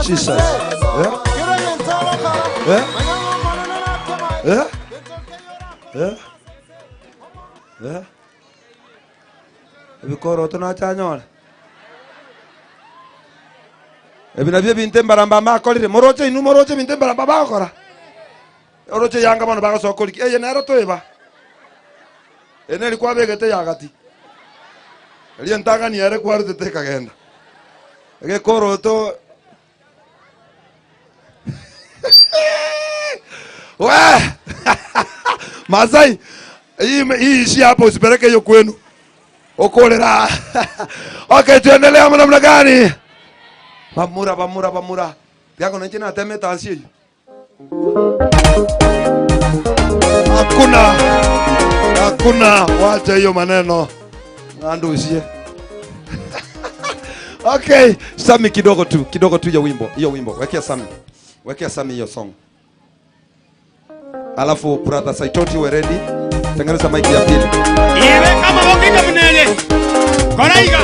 Jesus. Bikoro tunachanyora. Ebinabye binte Embarambamba akolire moroche inu moroche binte Embarambamba akora. Oroche yanga bano bagasokoliki eye nero toeba. Ene likuwa begete yagati. Eli ntanga ni ere kwa rutete kagenda. Ege koro to we Masai hii ishi hapo usipeleke hiyo kwenu. Okolera. Okay, tuendelee namna gani? Bamura. Yako nanchi na teme tansi hiyo. Hakuna wacha hiyo maneno. Nando usie. Okay, Sami kidogo tu ya wimbo. Hiyo wimbo. Wekea Sami hiyo song. Alafu brother Saitoti we ready? Tengeneza mic ya pili. Iwe kama wakika mnele. Koraiga.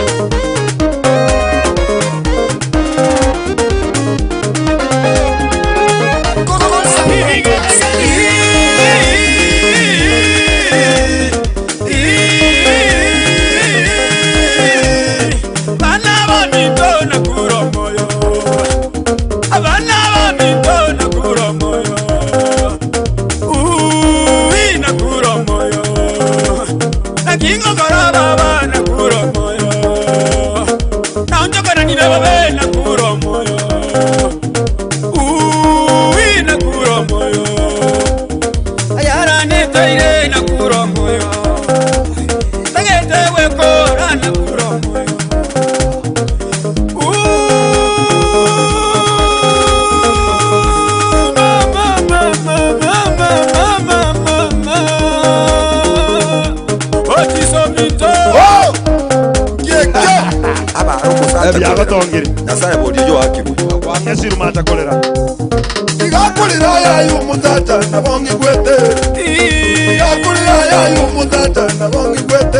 Nasaya bodi yo akibu. Kwanyesiru mata kolera. Igakulira ya yumutata na bongi kwete. Igakulira ya yumutata na bongi kwete.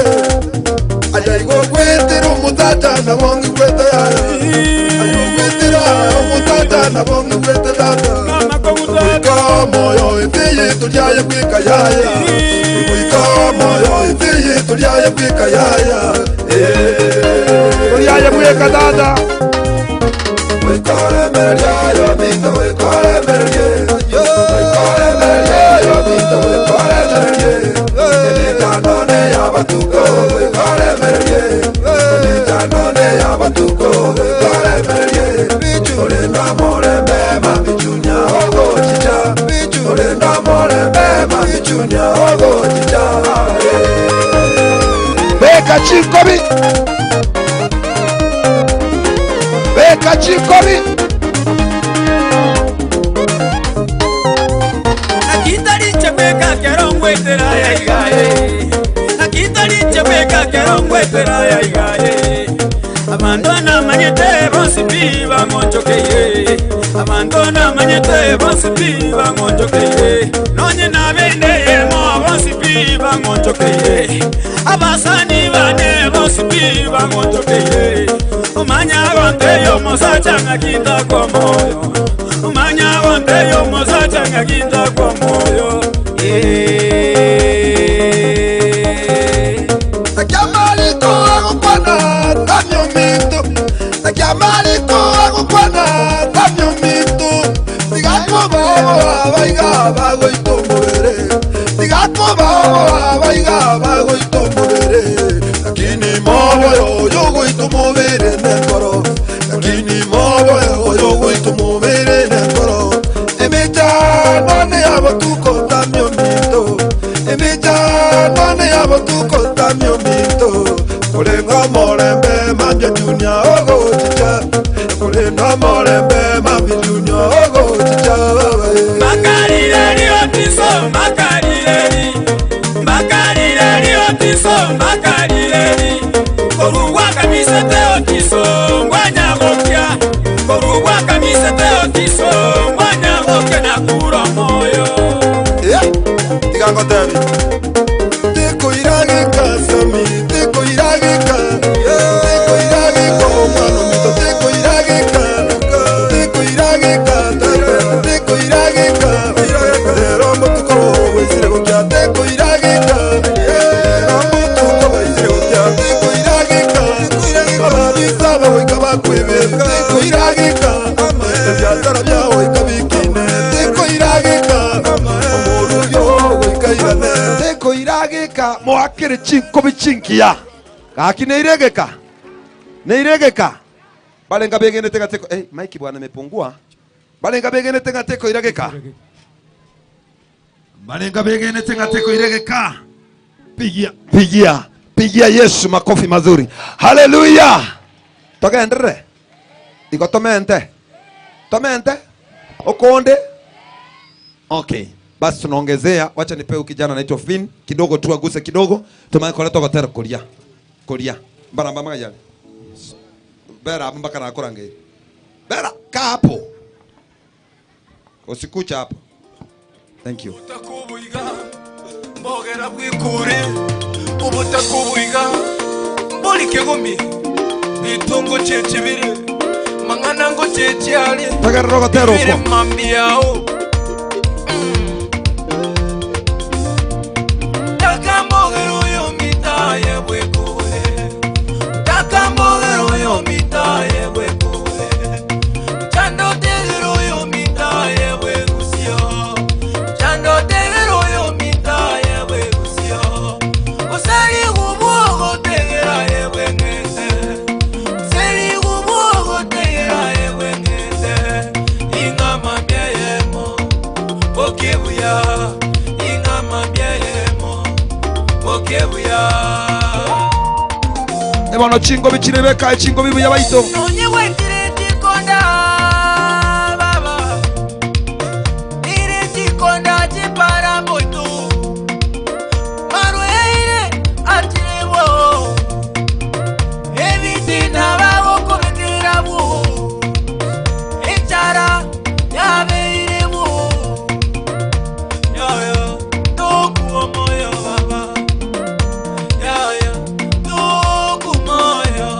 Aya igo kwete rumutata na bongi kwete. Ayo kwete rumutata na bongi kwete tata. Ika moyo itiye tuliaye kwika yaya. Ika moyo itiye tuliaye kwika yaya. Tuliaye kwika tata. We call him yo mito, we call him yo. We call him yo mito, we call him Emitano ya batuko, we call him Emitano ya batuko, we call him Bichule namore mema bichunya ogo chicha. Bichule namore mema bichunya ogo chicha. Beka chikobi. Kachikori Nakitari chapeka kerongwe tera ya Igare. Nakitari chapeka kerongwe tera ya Igare. Abandona manyete bonsipi bangonchokeye. Abandona manyete bonsipi bangonchokeye. Nonye na bende mo bonsipi bangonchokeye. Abasani bane bonsipi bangonchokeye. Umanya wante yo mosachanga kinda kwa moyo. Umanya wante yo mosachanga kinda kwa moyo. Nakiamali to agukwana tamyo mito. Nakiamali to agukwana tamyo mito. Tigapo bawa baiga bago itomore. Tigapo bawa baiga bago itomore. Lakini moyo yo itomore nekoro. Lakini moyo yo itomore nekoro. Emita nane abatuko tamyo mito. Emita nane abatuko tamyo mito. Kulenga morembe manje dunya ogo chicha. Kulenga morembe manje dunya ogo chicha. Makarire otiso, makarire. Makarire otiso, makarire. Koruwa kamise te otiso, mwanya gokia. Koruwa kamise te otiso, mwanya gokia na kuro moyo. Tigango tevi. Teko irage kasami, teko irage ka. Teko irage ko mano mito, teko irage ka. Reka moakere chinko bichinkia. Kaki neiregeka. Neiregeka. Balenga begene tengateko. Mike bwana amepungua. Balenga begene tengateko iregeka. Balenga begene tengateko iregeka. Pigia Yesu makofi mazuri. Haleluya. Togendere. Iko tomente. Okonde. Okay. Basi tunaongezea, wacha nipewe kijana anaitwa Finn kidogo tu aguse kidogo. Tumakoleta gotera Korea. Embarambamba yale. Bera mpaka na korange. Bera kapo. Usikucha hapo. Thank you. Utakubuiga mbogera bwikure ubutakubuiga mboli kegombi bitongo cecebire mangana ngo ceciali tagarro gotero ko mamiao takambogero yo mitaye bwikure takambogero yo mitaye bwikure chando tegero yo mitaye bwegusio chando tegero yo mitaye bwegusio osari gubogo tegera ye bwengese seri gubogo tegera ye bwengese ingama byemo bokebuya ingama byemo bokebuya ebano chingo bichirebeka chingo bibuya baito nonye wetireti konda baba ireti konda chipara moto marueire atirebo eviti nababo kubitirabu ichara yabeirebo yaya tokuwa moyo baba yaya tokumoyo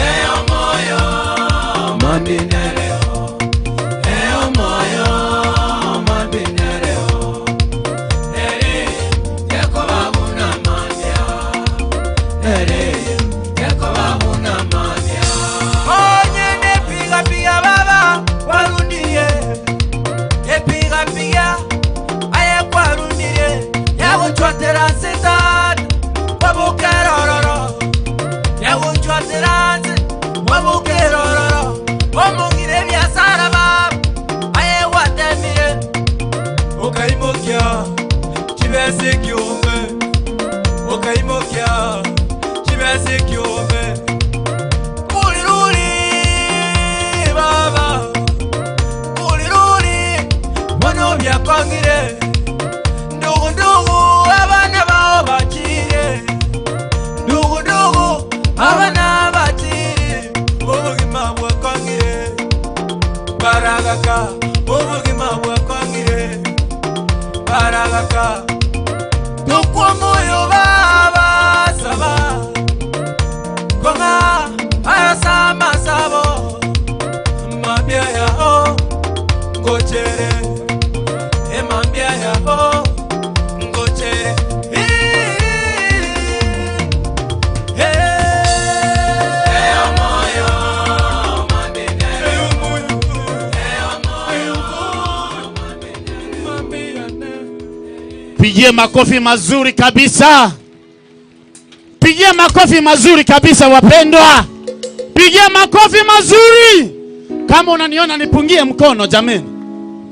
eyo moyo mambineleo eyo moyo mambineleo eri yakobabuna mambia eri yakobabuna mambia onyene piga baba warundiye epiga aye kwarundiye yabuchwatera setani wabukerororo yabuchwatera wabukerororo omungire byasara baba aye watemiye okaimokia chibese kiombe okaimokia chibese kiombe kuliruli baba kuliruli bono byakangire ndugu abana bao bakire ndugu abana bakire ubugima bwakangire baragaka ubugima bwakangire baragaka tukwa moyo baba saba konga ayasama sabo mambia yao ngochere emambia yao ngochere Pigie makofi mazuri kabisa. Pigie makofi mazuri kabisa wapendwa. Pigie makofi mazuri. Kama unaniona nipungie mkono jameni.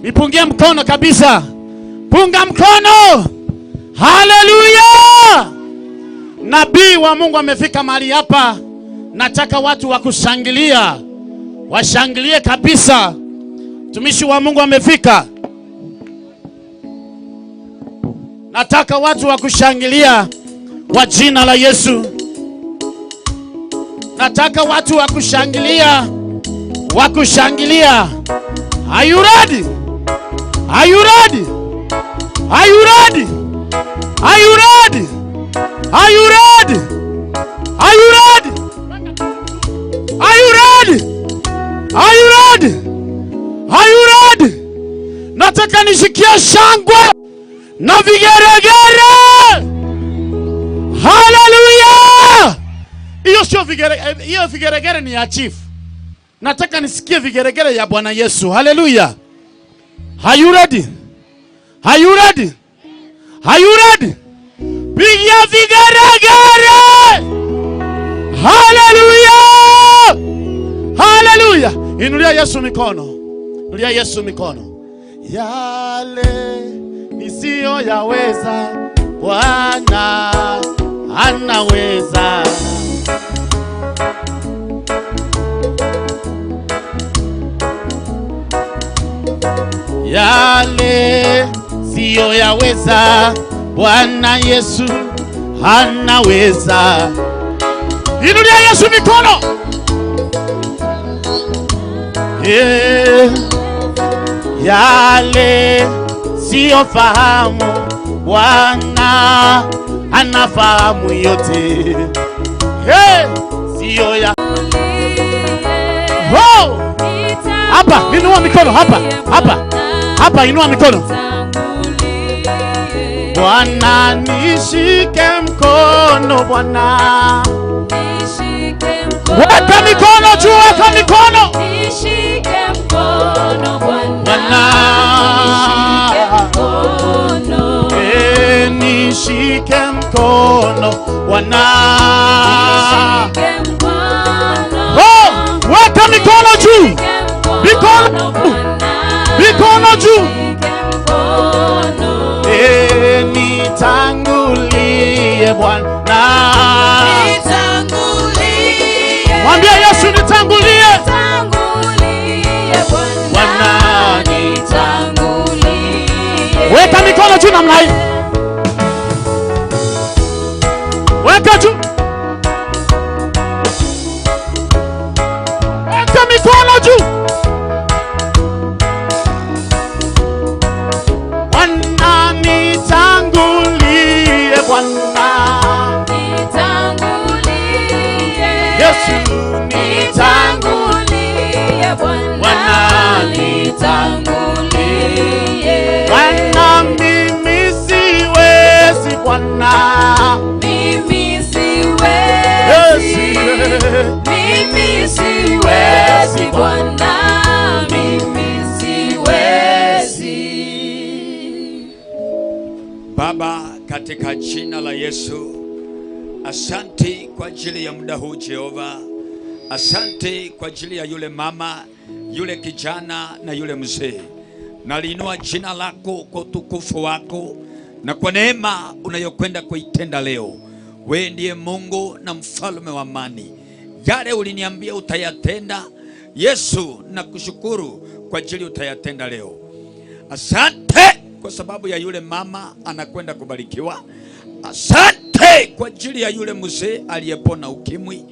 Nipungie mkono kabisa. Punga mkono. Haleluya. Nabii wa Mungu amefika mahali hapa. Nataka watu wa kushangilia. Washangilie kabisa. Mtumishi wa Mungu amefika. Nataka watu wa kushangilia kwa jina la Yesu. Nataka watu wa kushangilia. Are you ready? Are you ready? Are you ready? Are you ready? Are you ready? Are you ready? Are you ready? Are you ready? Are you ready? Nataka nishikie shangwe na vigeregere. Hallelujah. Hiyo sio vigeregere, hiyo vigeregere ni ya chief. Nataka nisikie vigeregere ya Bwana Yesu. Hallelujah. Are you ready? Are you ready? Are you ready? Pigia vigeregere. Hallelujah! Hallelujah! Inulia Yesu mikono. Inulia Yesu mikono. Yale nisiyo yaweza Bwana anaweza. Yale siyo yaweza Bwana Yesu anaweza. Inulia Yesu mikono. Yale siyo fahamu Bwana anafahamu yote. Siyo ya hapa, inua mikono hapa. Hapa inua mikono. Bwana nishike mkono Bwana. Weka mikono juu, weka mikono. Nishike mkono Bwana. Nishike mkono Bwana. Weka mikono juu. Mikono juu. Nitangulie Bwana. Mwambie Yesu nitangulie. Bwana nitangulie. Weka mikono juu namna hii. Weka juu. Weka mikono juu. Bwana nitangulie Bwana. Yesu nitangulie Bwana. Nitangulie Bwana, mimi siwezi Bwana. Mimi siwezi. Mimi siwezi Bwana. Mimi siwezi. Baba, katika jina la Yesu, asante kwa ajili ya muda huu Jehova. Asante kwa ajili ya yule mama, yule kijana na yule mzee. Naliinua jina lako kwa utukufu wako na kwa neema unayokwenda kuitenda leo. Wewe ndiye Mungu na mfalme wa amani. Yale uliniambia utayatenda, Yesu, nakushukuru kwa ajili utayatenda leo. Asante kwa sababu ya yule mama anakwenda kubarikiwa. Asante kwa ajili ya yule mzee aliyepona ukimwi,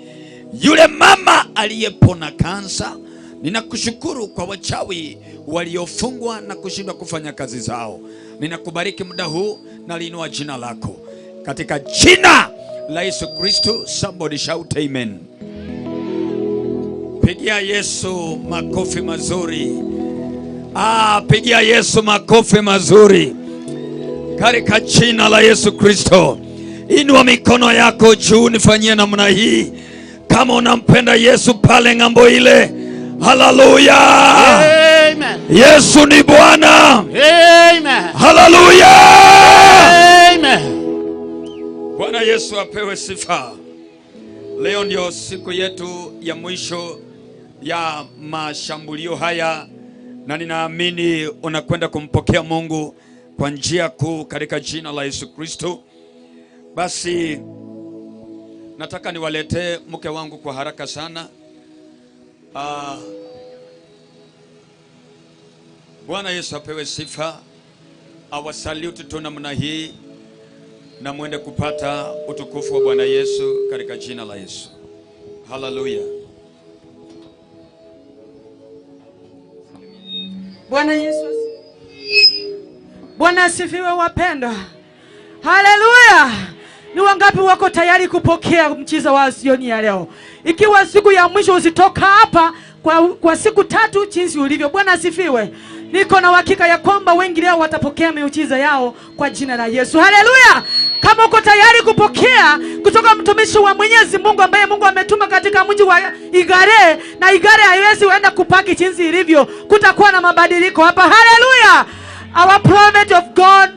yule mama aliyepona kansa. Ninakushukuru kwa wachawi waliofungwa na kushindwa kufanya kazi zao. Ninakubariki muda huu na liinua jina lako katika jina la Yesu Kristo. Somebody shout amen. Pigia Yesu makofi mazuri. Pigia Yesu makofi mazuri katika jina la Yesu Kristo. Inua mikono yako juu, nifanyie namna hii kama unampenda Yesu pale ngambo ile. Haleluya. Amen. Yesu ni Bwana. Amen. Haleluya. Amen. Bwana Yesu apewe sifa. Leo ndio siku yetu ya mwisho ya mashambulio haya, na ninaamini unakwenda kumpokea Mungu kwa njia kuu katika jina la Yesu Kristo. Basi nataka niwaletee mke wangu kwa haraka sana. Bwana Yesu apewe sifa. Awasalute tu namna hii na mwende kupata utukufu wa Bwana Yesu katika jina la Yesu. Haleluya. Bwana Yesu. Bwana asifiwe wapendwa. Haleluya. Ni wangapi wako tayari kupokea mchiza wa jioni ya leo? Ikiwa siku ya mwisho, usitoka hapa kwa siku 3 jinsi ulivyo. Bwana asifiwe. Niko na uhakika ya kwamba wengi leo watapokea miujiza yao kwa jina la Yesu. Haleluya. Kama uko tayari kupokea kutoka mtumishi wa Mwenyezi Mungu ambaye Mungu ametuma katika mji wa Igare, na Igare haiwezi kuenda kupaki jinsi ilivyo, kutakuwa na mabadiliko hapa. Haleluya. Our prophet of God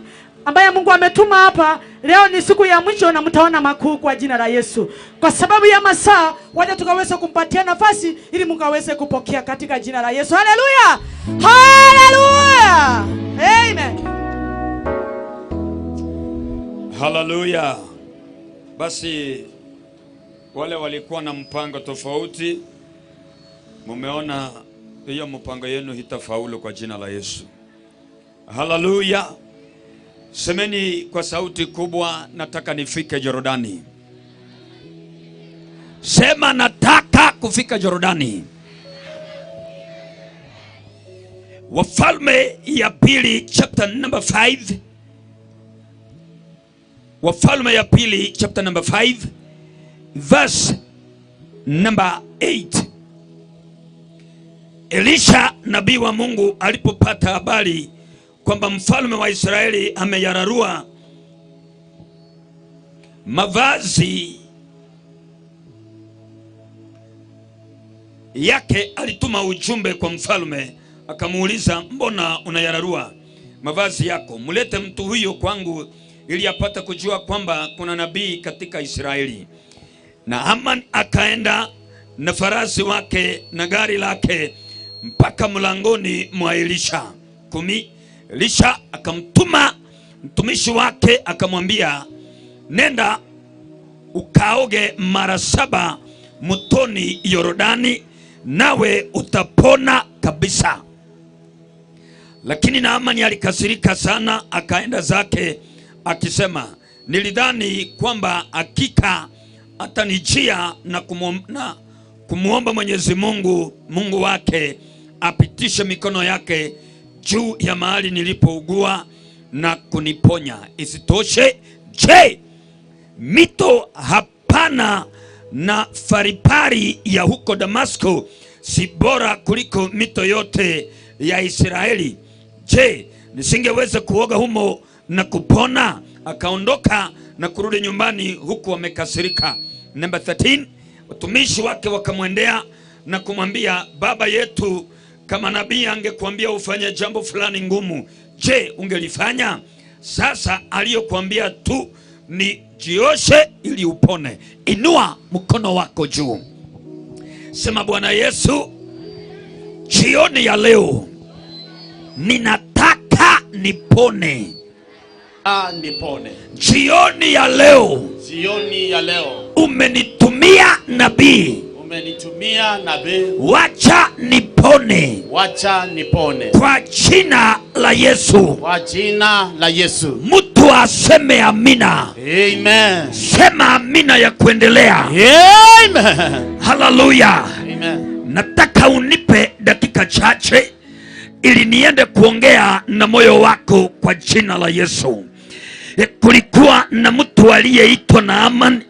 ambaye Mungu ametuma hapa leo ni siku ya mwisho na mtaona makuu kwa jina la Yesu. Kwa sababu ya masaa, wacha tukaweze kumpatia nafasi ili Mungu aweze kupokea katika jina la Yesu. Haleluya! Haleluya! Amen. Haleluya. Basi wale walikuwa na mpango tofauti, mumeona hiyo mpango yenu hitafaulu kwa jina la Yesu. Haleluya. Semeni kwa sauti kubwa, nataka nifike Jordani. Sema nataka kufika Jordani. Wafalme ya pili chapter number 5. Wafalme ya pili chapter number 5 verse number 8. Elisha nabii wa Mungu alipopata habari kwamba mfalme wa Israeli ameyararua mavazi yake, alituma ujumbe kwa mfalme akamuuliza, mbona unayararua mavazi yako? Mulete mtu huyo kwangu ili apate kujua kwamba kuna nabii katika Israeli. Na Haman akaenda na farasi wake na gari lake mpaka mlangoni mwa Elisha. 10. Elisha akamtuma mtumishi wake akamwambia, nenda ukaoge mara 7 mtoni Yordani, nawe utapona kabisa. Lakini Naamani alikasirika sana, akaenda zake akisema, nilidhani kwamba hakika atanijia na kumuomba Mwenyezi Mungu wake apitishe mikono yake juu ya mahali nilipougua na kuniponya. Isitoshe, je, mito hapana na faripari ya huko Damasko si bora kuliko mito yote ya Israeli? Je, nisingeweza kuoga humo na kupona? Akaondoka na kurudi nyumbani huku wamekasirika. Number 13, watumishi wake wakamwendea na kumwambia, baba yetu, kama nabii angekuambia ufanye jambo fulani ngumu, je, ungelifanya? Sasa aliyokuambia tu ni jioshe ili upone. Inua mkono wako juu, sema, Bwana Yesu, jioni ya leo ninataka nipone. Nipone. Jioni ya leo umenitumia nabii. Wacha nipone. Kwa jina la Yesu. Mtu aseme amina. Amen. Sema amina ya kuendelea. Amen. Haleluya. Amen. Nataka unipe dakika chache ili niende kuongea na moyo wako kwa jina la Yesu. Kulikuwa na mtu aliyeitwa Naaman,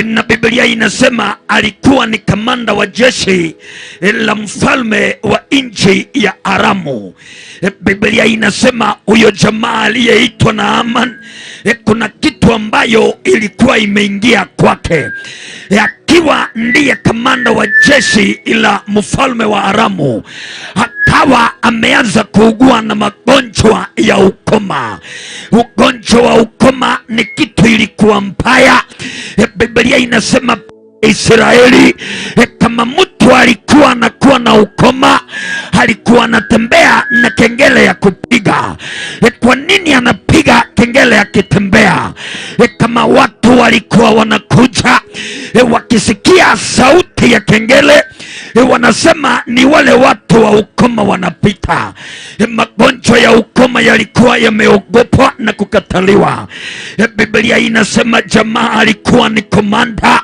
na Biblia inasema alikuwa ni kamanda wa jeshi la mfalme wa nchi ya Aramu. Biblia inasema huyo jamaa aliyeitwa Naaman, kuna kitu ambayo ilikuwa imeingia kwake. Akiwa ndiye kamanda wa jeshi la mfalme wa Aramu, akawa ameanza kuugua na magonjwa ya ukoma. Ugonjwa wa ukoma ni kitu ilikuwa mbaya. Biblia inasema Israeli, kama mtu alikuwa anakuwa na ukoma, alikuwa anatembea na kengele ya kupiga. Kwa nini anapiga kengele akitembea? Kama watu walikuwa wanakuja wakisikia sauti ya kengele, wanasema ni wale watu wa ukoma wanapita. Magonjwa ya ukoma yalikuwa yameogopwa na kukataliwa. Biblia inasema jamaa alikuwa ni komanda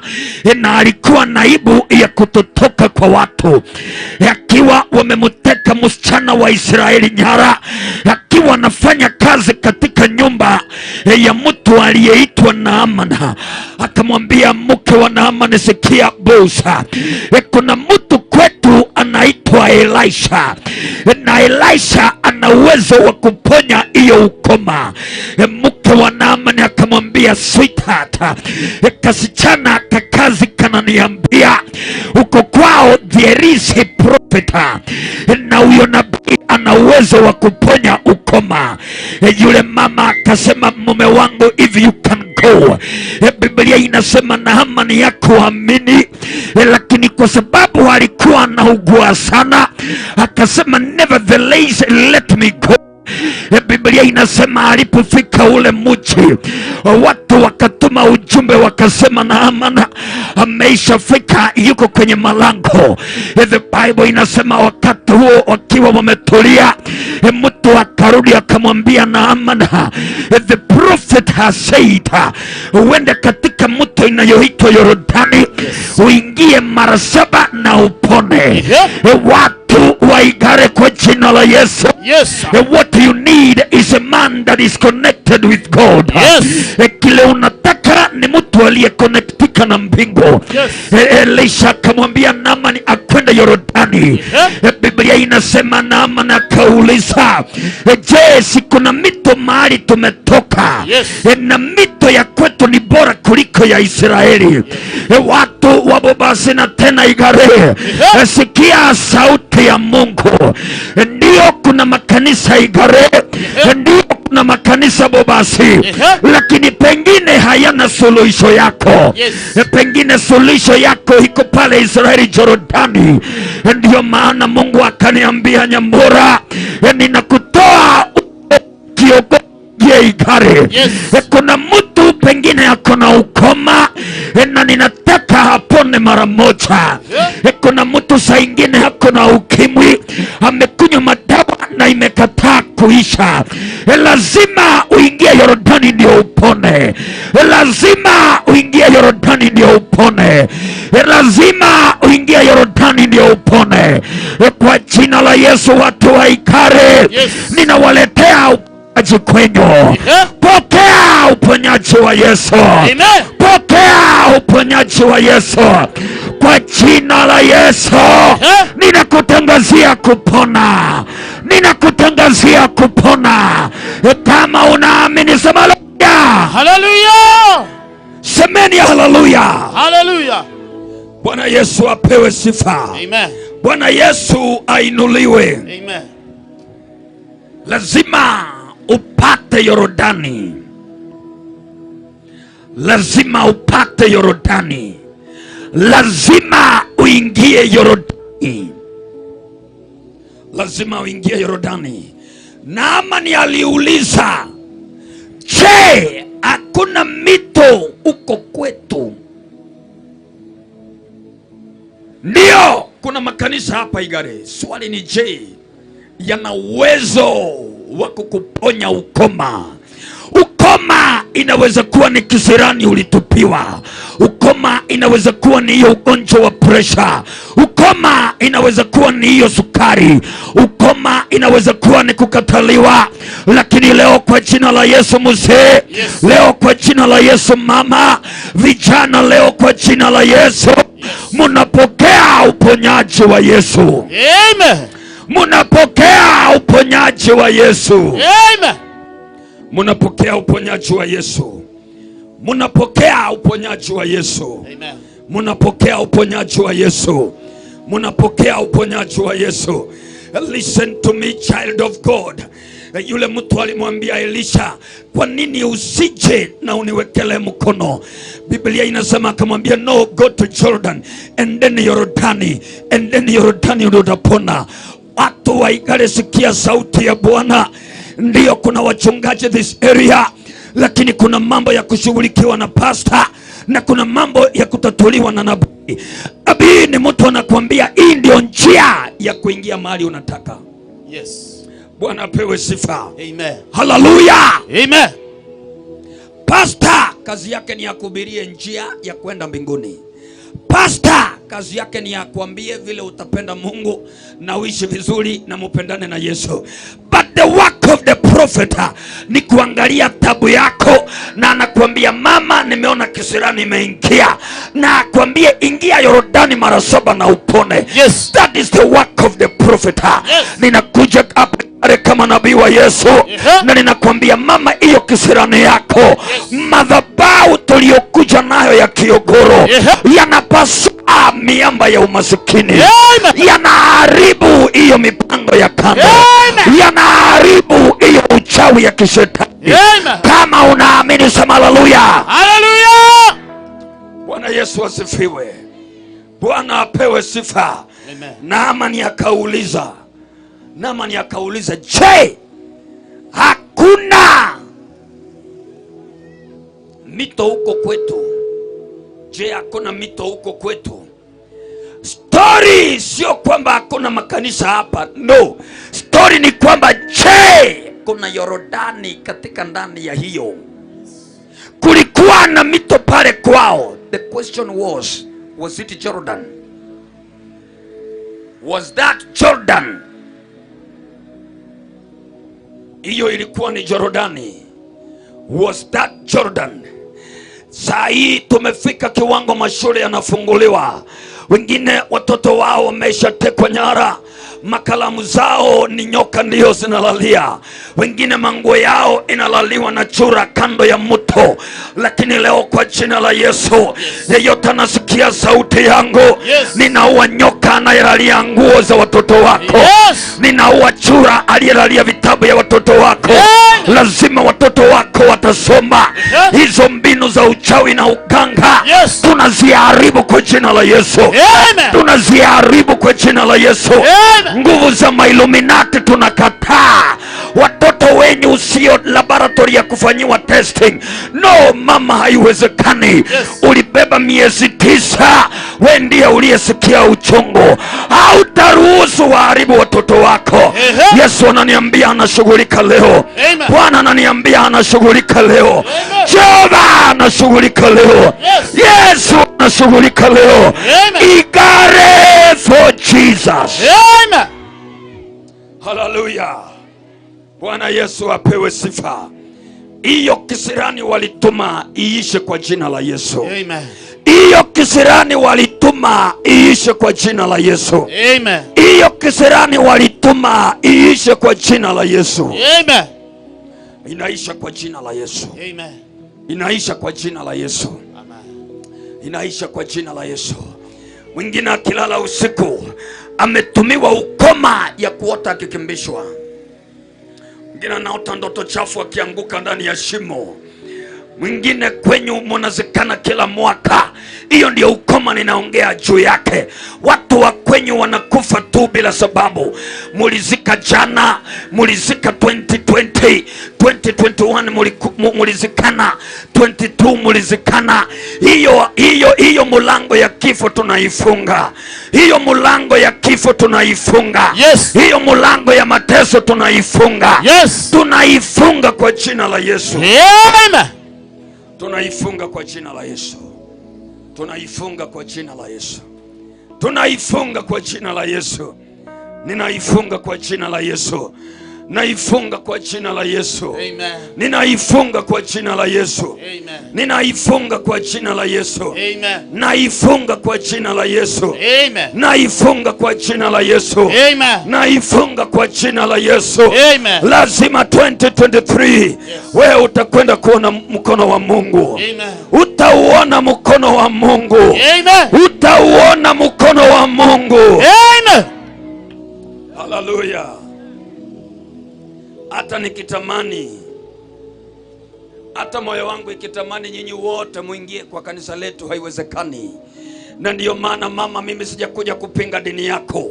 na alikuwa naibu ya kutotoka kwa watu, akiwa wamemuteka msichana wa Israeli nyara, akiwa anafanya kazi katika nyumba ya mtu aliyeitwa Naaman. Akamwambia mke wa Naaman, sikia bosa, kuna mtu kwetu anaitwa Elisha, na Elisha ana uwezo wa kuponya hiyo ukoma. Mke wa Naaman akamwambia, sweetheart, kasichana kakazi kananiambia uko kwao there is a prophet, na huyo nabii ana uwezo wa kuponya ukoma. ukoma. Yule mama akasema, mume wangu, if you can go. Biblia inasema Naamani hakuamini, lakini kwa sababu alikuwa anaugua sana akasema, nevertheless let me go. Biblia inasema alipofika ule mji, watu wakatuma ujumbe wakasema, Naamani ameishafika, yuko kwenye malango. The Bible inasema wakati huo wakiwa wametulia, mtu akarudi akamwambia Naamani, the prophet has said, uende katika mto inayoitwa Yordani, uingie mara 7 na upone. Watu wa Igare kwa jina la Yesu. Yes. What you need is a man that is connected with God. Yes. Kile unataka ni mtu aliyekonnectika na mbingu. Yes. Elisha akamwambia Naamani akwenda Yordani. Biblia inasema Naamani akauliza, je, si kuna mito mahali tumetoka? Yes. Na mito ya kwetu ni bora kuliko ya Israeli. Watu wa Bobasi na tena Igare, sikia sauti ya Mungu. Ndio kuna makanisa Igare, ndio kuna makanisa Bobasi, lakini pengine hayana suluhisho yako. Pengine suluhisho yako iko pale Israeli Yordani. Ndio maana Mungu akaniambia, Onyamora, ninakutoa kiogo Igare. Kuna mtu pengine akona ukoma na ninataka hapone mara moja. Kuna mtu saa ingine akona ukimwi, amekunywa madawa na imekataa kuisha. Lazima uingie Yordani ndio upone. Lazima uingie Yordani ndio upone. Lazima uingie Yordani ndio upone. Kwa jina la Yesu, watu wa Igare, ninawaletea uponyaji kwenyu. Pokea uponyaji wa Yesu. Pokea uponyaji wa Yesu kwa jina la Yesu. Ninakutangazia kupona. Ninakutangazia kupona. Kama unaamini sema haleluya. Hallelujah. Semeni haleluya. Hallelujah. Bwana Yesu apewe sifa. Amen. Bwana Yesu ainuliwe. Amen. Lazima upate Yordani. Lazima upate Yordani. Lazima uingie Yordani. Lazima uingie Yordani. Naamani aliuliza, je, hakuna mito uko kwetu? Ndio, kuna makanisa hapa Igare. Swali ni je, yana uwezo wa kukuponya ukoma? Ukoma inaweza kuwa ni kisirani ulitupiwa. Ukoma inaweza kuwa ni hiyo ugonjwa wa pressure. Ukoma inaweza kuwa ni hiyo sukari. Ukoma inaweza kuwa ni kukataliwa. Lakini leo kwa jina la Yesu mzee, leo kwa jina la Yesu mama, vijana, leo kwa jina la Yesu, munapokea uponyaji wa Yesu. Amen. Munapokea uponyaji wa Yesu. Amen. Munapokea uponyaji wa Yesu. Munapokea uponyaji wa Yesu. Amen. Munapokea uponyaji wa Yesu. Munapokea uponyaji wa Yesu. Listen to me, child of God. Yule mtu alimwambia Elisha, kwa nini usije na uniwekele mkono? Biblia inasema akamwambia, no, go to Jordan and then Yordani, and then Yordani utapona. Watu wa Igare, sikia sauti ya Bwana. Ndio kuna wachungaji this area, lakini kuna mambo ya kushughulikiwa na pastor na kuna mambo ya kutatuliwa na nabii. Nabii ni mtu anakuambia hii ndio njia ya kuingia mahali unataka. Yes. Bwana apewe sifa. Amen. Hallelujah. Amen. Pastor kazi yake ni akuhubirie njia ya kwenda mbinguni. Pastor kazi yake ni akuambie vile utapenda Mungu na uishi vizuri na mupendane na Yesu. But the work of the prophet ni kuangalia tabu yako na anakuambia, mama, nimeona kisirani imeingia, na akwambie ingia Yordani mara 7 na upone. Yes. That is the work of the prophet. Yes. Ninakuja hapa kama nabii wa Yesu, na ninakwambia mama, hiyo kisirani yako, madhabahu tuliokuja nayo ya kiogoro, yanapasua miamba ya umasikini, yanaharibu hiyo mipango ya kando, yanaharibu hiyo uchawi ya kishetani. Kama unaamini sema haleluya. Haleluya. Bwana Yesu asifiwe. Bwana apewe sifa. Amen. Naamani akauliza, je, hakuna mito huko kwetu? Je, hakuna mito huko kwetu? Story sio kwamba hakuna makanisa hapa. No. Story ni kwamba je, kuna Yordani katika ndani ya hiyo? Kulikuwa na mito pale kwao. The question was it Jordan? Was that Jordan? Hiyo ilikuwa ni Jordani. Was that Jordan? Saa hii tumefika kiwango mashule yanafunguliwa. Wengine watoto wao wameshatekwa nyara. Makalamu zao ni nyoka ndio zinalalia. Wengine manguo yao inalaliwa na chura kando ya mto. Lakini leo kwa jina la Yesu, yeyote anasikia sauti yangu, ninaua nyoka anayelalia nguo za watoto wako. Ninaua chura aliyelalia vitabu ya watoto wako. Lazima watoto wako watasoma. Hizo mbinu za uchawi na uganga tunaziharibu kwa jina la Yesu. Tunaziharibu kwa jina la Yesu. Nguvu za Illuminati tunakataa. Watoto wenyu usio laboratory ya kufanyiwa testing. No mama, haiwezekani. Ulibeba miezi 9, wewe ndiye uliyesikia uchungu. Hautaruhusu waharibu watoto wako. Yesu ananiambia anashughulika leo. Bwana ananiambia anashughulika leo. Jehova anashughulika leo. Yesu anashughulika leo. Igare for Jesus. Amen. Hallelujah. Bwana Yesu apewe sifa. Hiyo kisirani walituma iishe kwa jina la Yesu. Amen. Hiyo kisirani walituma iishe kwa jina la Yesu. Amen. Hiyo kisirani walituma iishe kwa jina la Yesu. Amen. Inaisha kwa jina la Yesu. Amen. Inaisha kwa jina la Yesu. Amen. Inaisha kwa jina la Yesu. Mwingine akilala usiku ametumiwa ukoma ya kuota akikimbishwa. Mwingine anaota ndoto chafu akianguka ndani ya shimo. Mwingine kwenyu mnazikana kila mwaka. Hiyo ndio ukoma ninaongea juu yake. Watu wa kwenyu wanakufa tu bila sababu. Mulizika jana, mulizika 2020, 2021 mulizikana, 22 mulizikana. Hiyo mulango ya kifo tunaifunga. Hiyo mulango ya kifo tunaifunga. Hiyo mulango ya mateso tunaifunga. Tunaifunga kwa jina la Yesu. Amen. Tunaifunga kwa jina la Yesu. Tunaifunga kwa jina la Yesu. Tunaifunga kwa jina la Yesu. Ninaifunga kwa jina la Yesu. Naifunga kwa jina la Yesu. Amen. Ninaifunga kwa jina la Yesu. Amen. Ninaifunga kwa jina la Yesu. Amen. Naifunga kwa jina la Yesu. Amen. Naifunga kwa jina la Yesu. Amen. Naifunga kwa jina la Yesu. Amen. Lazima 2023 wewe utakwenda kuona mkono wa Mungu. Amen. Utauona mkono wa Mungu. Amen. Utauona mkono wa Mungu. Amen. Hallelujah. Hata nikitamani, hata moyo wangu ikitamani nyinyi wote muingie kwa kanisa letu, haiwezekani. Na ndiyo maana mama, mimi sijakuja kupinga dini yako.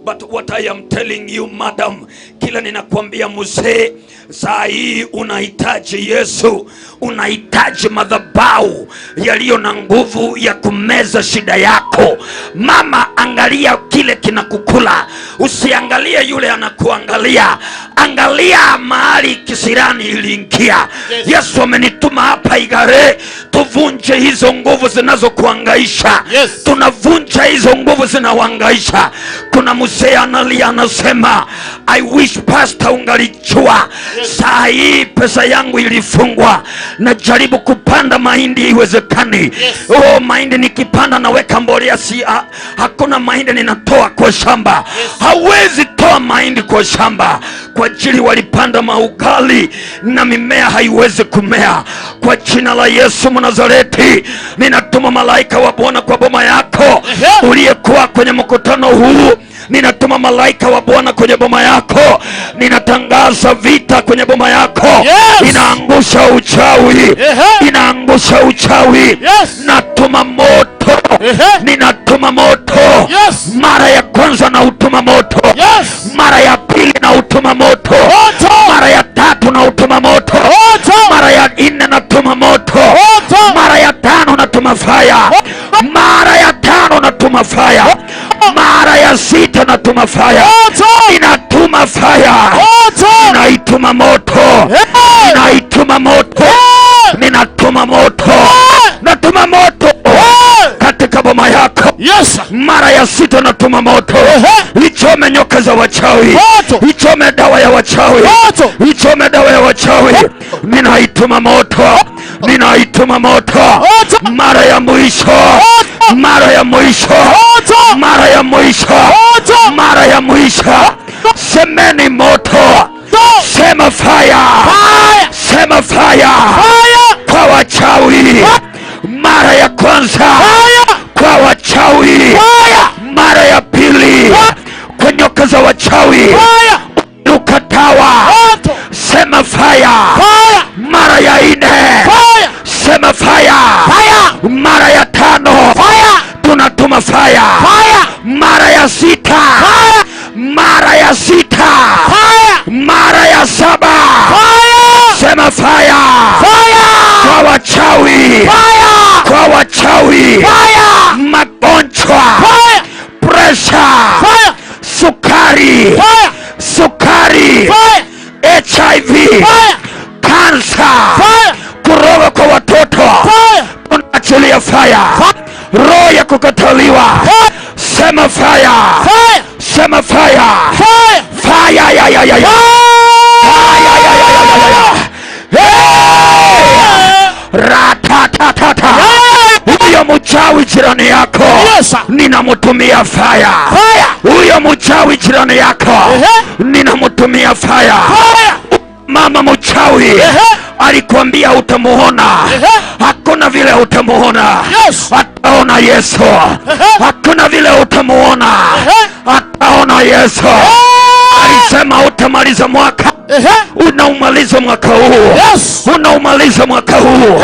But what I am telling you madam, kila ninakwambia mzee, saa hii unahitaji Yesu. Unahitaji madhabahu yaliyo na nguvu ya kumeza shida yako. Mama, angalia kile kinakukula. Usiangalie yule anakuangalia. Angalia mahali kisirani iliingia. Yesu amenituma hapa Igare tuvunje hizo nguvu zinazokuangaisha. Tunavunja hizo nguvu zinawaangaisha. Kuna mzee analia anasema, I wish pastor ungalijua saa hii pesa yangu ilifungwa. Najaribu kupanda mahindi iwezekani. Mahindi nikipanda naweka mbolea, hakuna mahindi ninatoa kwa shamba. Hawezi toa mahindi kwa shamba. Kwa ajili walipanda maugali na mimea haiwezi kumea. Kwa jina la Yesu Mnazareti, ninatuma malaika wa Bwana kwa boma yako. Uliyekuwa kwenye mkutano huu, ninatuma malaika wa Bwana kwenye boma yako. Ninatangaza inatangaza vita kwenye boma yako. Inaangusha uchawi. Inaangusha uchawi. Natuma moto. Ninatuma moto. Mara ya kwanza na utuma moto. Mara ya pili na utuma moto. Mara ya tatu na utuma moto. Mara ya nne na tuma moto. Mara ya tano na tuma fire. Mara ya tano na tuma fire. Mara ya sita na tuma fire. Inatuma fire. Inaituma moto. Inaituma moto. Ninatuma moto. Natuma moto katika boma yako. Mara ya sita natuma moto. Ichome nyoka za wachawi. Ichome dawa ya wachawi. Ichome dawa ya wachawi. Ninaituma moto. Ninaituma moto. Mara ya mwisho. Mara ya mwisho. Mara ya mwisho. Mara ya mwisho. Semeni moto. Sema fire. Sema fire. Kwa wachawi. Mara ya kwanza kwa wachawi. Mara ya pili kwa nyoka za wachawi. Ukatawa. Sema fire. Mara ya nne. Sema fire. Mara ya tano. Tunatuma fire. Mara ya sita. Mara ya sita. Mara ya saba. Sema fire. Kwa wachawi. Kwa wachawi. Magonjwa. Pressure. Sukari. Sukari. HIV. Cancer. Kuroga kwa watoto. Tunaachilia fire. Roho ya kukataliwa. Sema fire. Sema fire. Fire. Ya ya ya ya. Ratatatata. Huyo mchawi jirani yako. Ninamutumia fire. Huyo mchawi jirani yako. Ninamutumia fire. Mama mchawi alikwambia utamuona. Hakuna vile utamuona. Ataona Yesu. Hakuna vile utamuona. Ataona Yesu. Alisema utamaliza mwaka. Unaumaliza mwaka huu. Unaumaliza mwaka huu.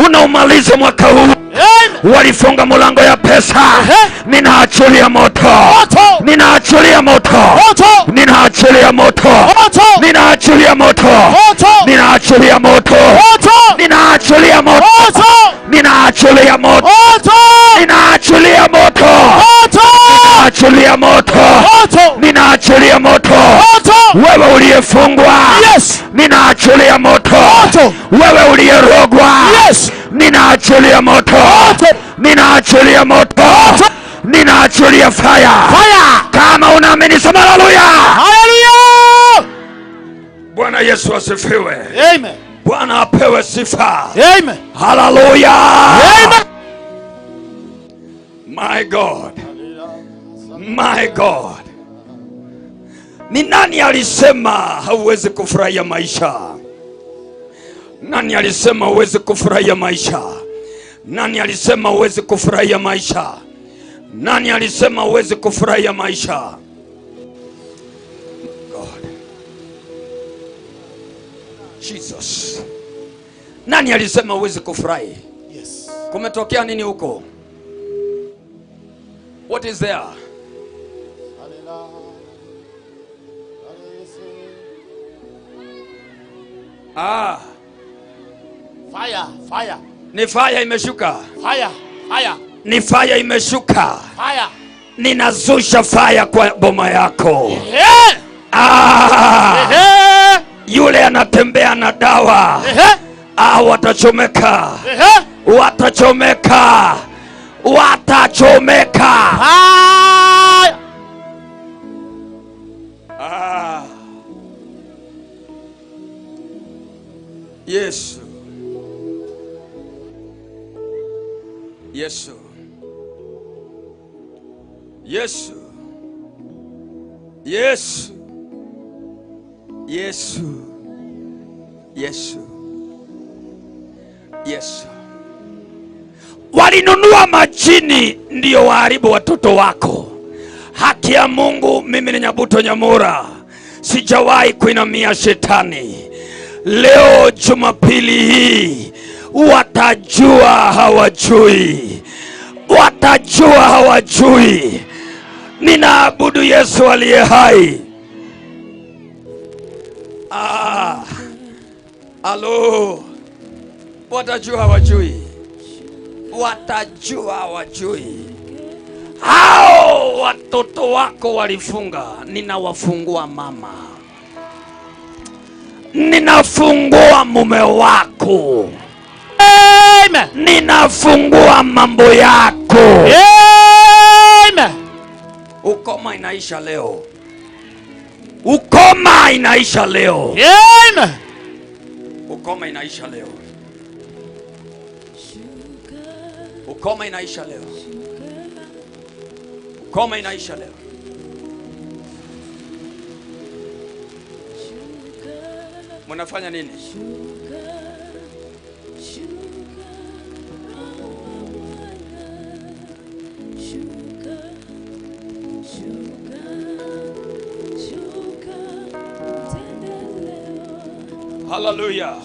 Unaumaliza mwaka huu. Walifunga mulango ya pesa. Ninaachilia moto. Ninaachilia moto. Ninaachilia moto. Ninaachilia moto. Ninaachilia moto. Ninaachilia moto. Ninaachilia moto. Ninaachilia moto. Ninaachilia moto. Ninaachilia moto. Wewe uliyefungwa. Ninaachilia moto. Wewe uliyerogwa. Ninaachilia moto. Ninaachilia moto. Ninaachilia fire. Kama unaamini sema haleluya. Haleluya. Bwana Yesu asifiwe. Amen. Bwana apewe sifa. Amen. Haleluya. Amen. My God. My God. Ni nani alisema hauwezi kufurahia maisha? Nani alisema huwezi kufurahia maisha? Nani alisema huwezi kufurahia maisha? Nani alisema huwezi kufurahia maisha? God. Jesus. Nani alisema huwezi kufurahi? Yes. Kumetokea nini huko? What is there? Fire. Ni fire imeshuka. Fire. Ni fire imeshuka. Fire. Ninazusha fire kwa boma yako. Yule anatembea na dawa. Watachomeka. Watachomeka. Watachomeka. Yesu. Yesu. Yesu. Yesu. Yesu. Yesu. Yesu. Walinunua majini ndio waharibu watoto wako. Haki ya Mungu, mimi ni Nyabuto Onyamora. sijawahi kuinamia shetani. Leo Jumapili hii watajua hawajui, watajua hawajui. Ninaabudu Yesu aliye hai. Alo, watajua hawajui, watajua hawajui. Hao watoto wako walifunga, ninawafungua mama. Ninafungua mume wako. Amen. Ninafungua mambo yako. Amen. Ukoma inaisha leo. Ukoma inaisha leo. Amen. Ukoma inaisha leo. Ukoma inaisha leo. Ukoma inaisha leo. Mnafanya nini? Hallelujah.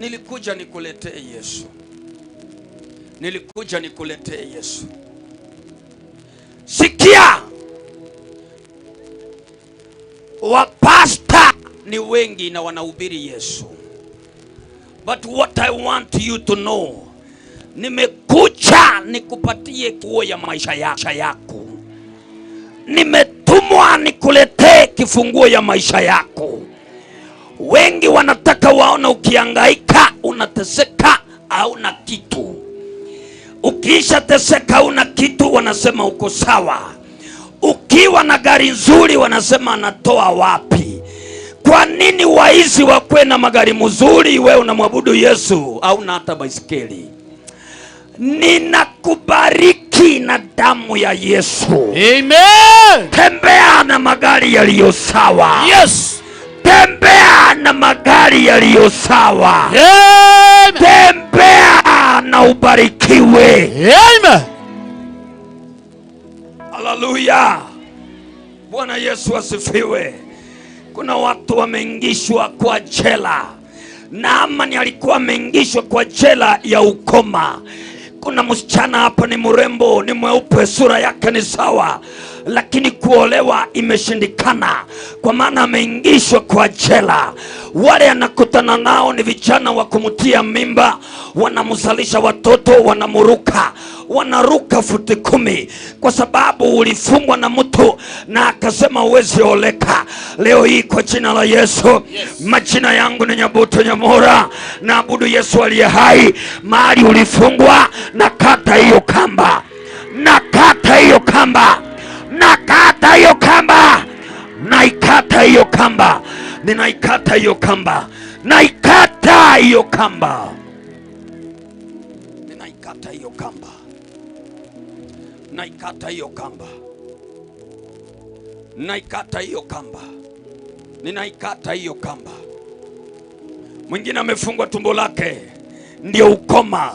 Nilikuja nikuletee Yesu. Nilikuja nikuletee Yesu. Sikia, wapasta ni wengi na wanahubiri Yesu. But what I want you to know, nimekuja nikupatie kuo ya maisha yako. Nimetumwa nikuletee kifunguo ya maisha yako. Wengi wanataka waona ukihangaika, unateseka, hauna kitu. Ukiisha teseka una kitu, wanasema uko sawa. Ukiwa na gari nzuri, wanasema anatoa wapi? Kwa nini waizi wakwe na magari mzuri, wewe unamwabudu Yesu hauna hata baisikeli? Ninakubariki na damu ya Yesu. Amen. Tembea na magari yaliyo sawa. Yes. Tembea na magari yaliyo sawa. Amen. Tembea na ubarikiwe. Amen. Hallelujah. Bwana Yesu asifiwe. Kuna watu wameingishwa kwa jela. Naamani alikuwa ameingishwa kwa jela ya ukoma. Kuna msichana hapa ni mrembo, ni mweupe, sura yake ni sawa, lakini kuolewa imeshindikana kwa maana ameingishwa kwa jela. Wale anakutana nao ni vijana wa kumtia mimba, wanamzalisha watoto, wanaruka futi 10 kwa sababu ulifungwa na mtu na akasema uwezi oleka. Leo hii kwa jina la Yesu, majina yangu ni Onyamora, na abudu Yesu aliye hai. Mahali ulifungwa, nakata hiyo kamba, nakata hiyo kamba, nakata hiyo kamba, naikata hiyo kamba, ninaikata hiyo kamba, naikata hiyo kamba, ninaikata hiyo kamba, naikata hiyo kamba, naikata hiyo kamba, ninaikata hiyo kamba. Mwingine amefungwa tumbo lake, ndio ukoma.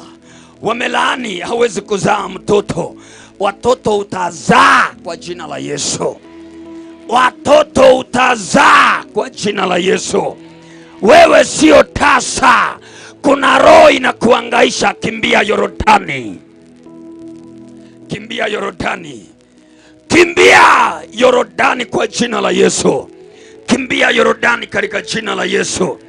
Wamelaani hawezi kuzaa mtoto. Watoto utazaa kwa jina la Yesu. Watoto utazaa kwa jina la Yesu. Wewe sio tasa. Kuna roho inakuhangaisha, kimbia Yordani. Kimbia Yordani. Kimbia Yordani kwa jina la Yesu. kimbia Yordani katika jina la Yesu.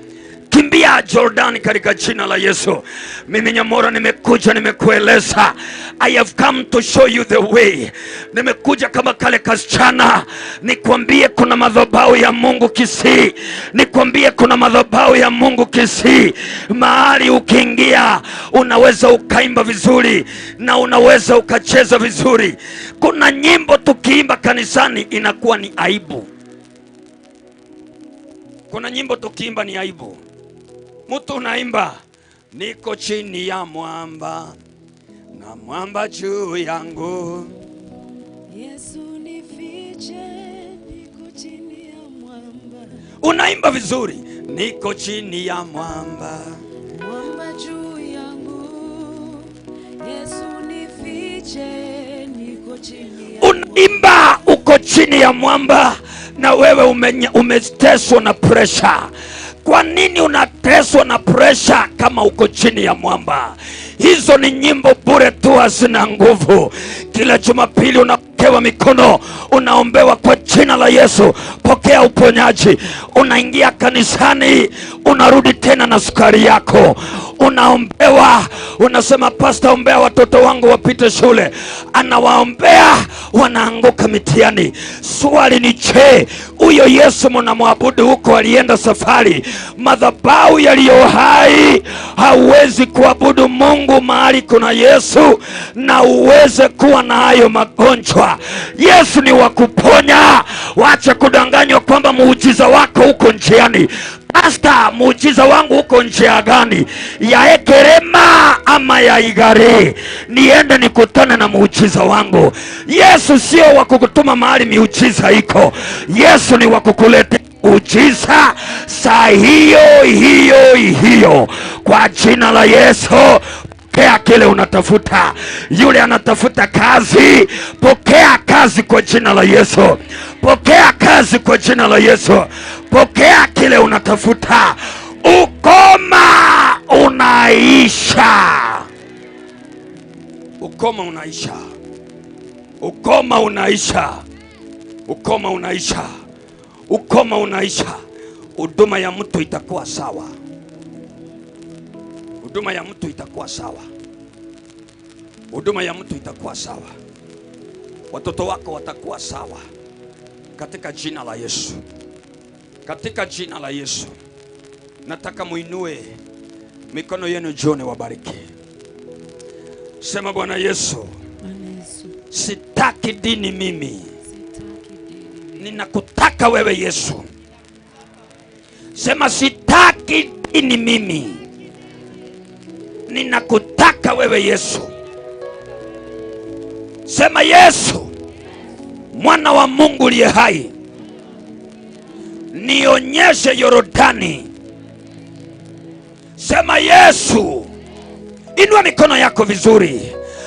Kimbia Jordani katika jina la Yesu. Mimi Onyamora nimekuja nimekueleza. I have come to show you the way. Nimekuja kama kale kasichana nikwambie kuna madhabahu ya Mungu Kisii. Nikwambie kuna madhabahu ya Mungu Kisii. Mahali ukiingia unaweza ukaimba vizuri na unaweza ukacheza vizuri. Kuna nyimbo tukiimba kanisani inakuwa ni aibu. Kuna nyimbo tukiimba ni aibu. Mtu unaimba niko chini ya mwamba na mwamba juu yangu. Yesu nifiche, niko chini ya mwamba. Unaimba vizuri, niko chini ya mwamba, Mwamba juu yangu. Yesu nifiche, niko chini ya mwamba. Unaimba uko chini ya mwamba na wewe umeteswa na pressure. Kwa nini unateswa na pressure kama uko chini ya mwamba? Hizo ni nyimbo bure tu, hazina nguvu. Kila Jumapili unapewa mikono, unaombewa kwa jina la Yesu, pokea uponyaji. Unaingia kanisani, unarudi tena na sukari yako. Unaombewa, unasema pastor, ombea watoto wangu wapite shule. Anawaombea, wanaanguka mitihani. Swali ni je, huyo Yesu mnamwabudu huko alienda safari? Madhabahu yaliyo hai hauwezi kuabudu Mungu mahali kuna Yesu na uweze kuwa na hayo magonjwa. Yesu ni wa kuponya. Wacha kudanganywa kwamba muujiza wako uko njiani. Pastor, muujiza wangu uko njia gani? Ya Ekerema ama ya Igare? Niende nikutane na muujiza wangu. Yesu sio wa kukutuma mahali miujiza iko. Yesu ni wa kukuleta muujiza saa hiyo. Kwa jina la Yesu, pokea kile unatafuta. Yule anatafuta kazi, pokea kazi kwa jina la Yesu. Pokea kazi kwa jina la Yesu. Pokea kile unatafuta. Ukoma unaisha. Ukoma unaisha. Ukoma unaisha. Ukoma unaisha. Ukoma unaisha. Huduma ya mtu itakuwa sawa. Huduma ya mtu itakuwa sawa. Huduma ya mtu itakuwa sawa. Watoto wako watakuwa sawa. Katika jina la Yesu. Katika jina la Yesu. Nataka muinue mikono yenu jioni, wabariki. Sema Bwana Yesu, sitaki dini mimi. Ninakutaka wewe Yesu. Sema sitaki dini mimi. Ninakutaka wewe Yesu. Sema Yesu, mwana wa Mungu aliye hai, nionyeshe Yordani. Sema Yesu. Inua mikono yako vizuri.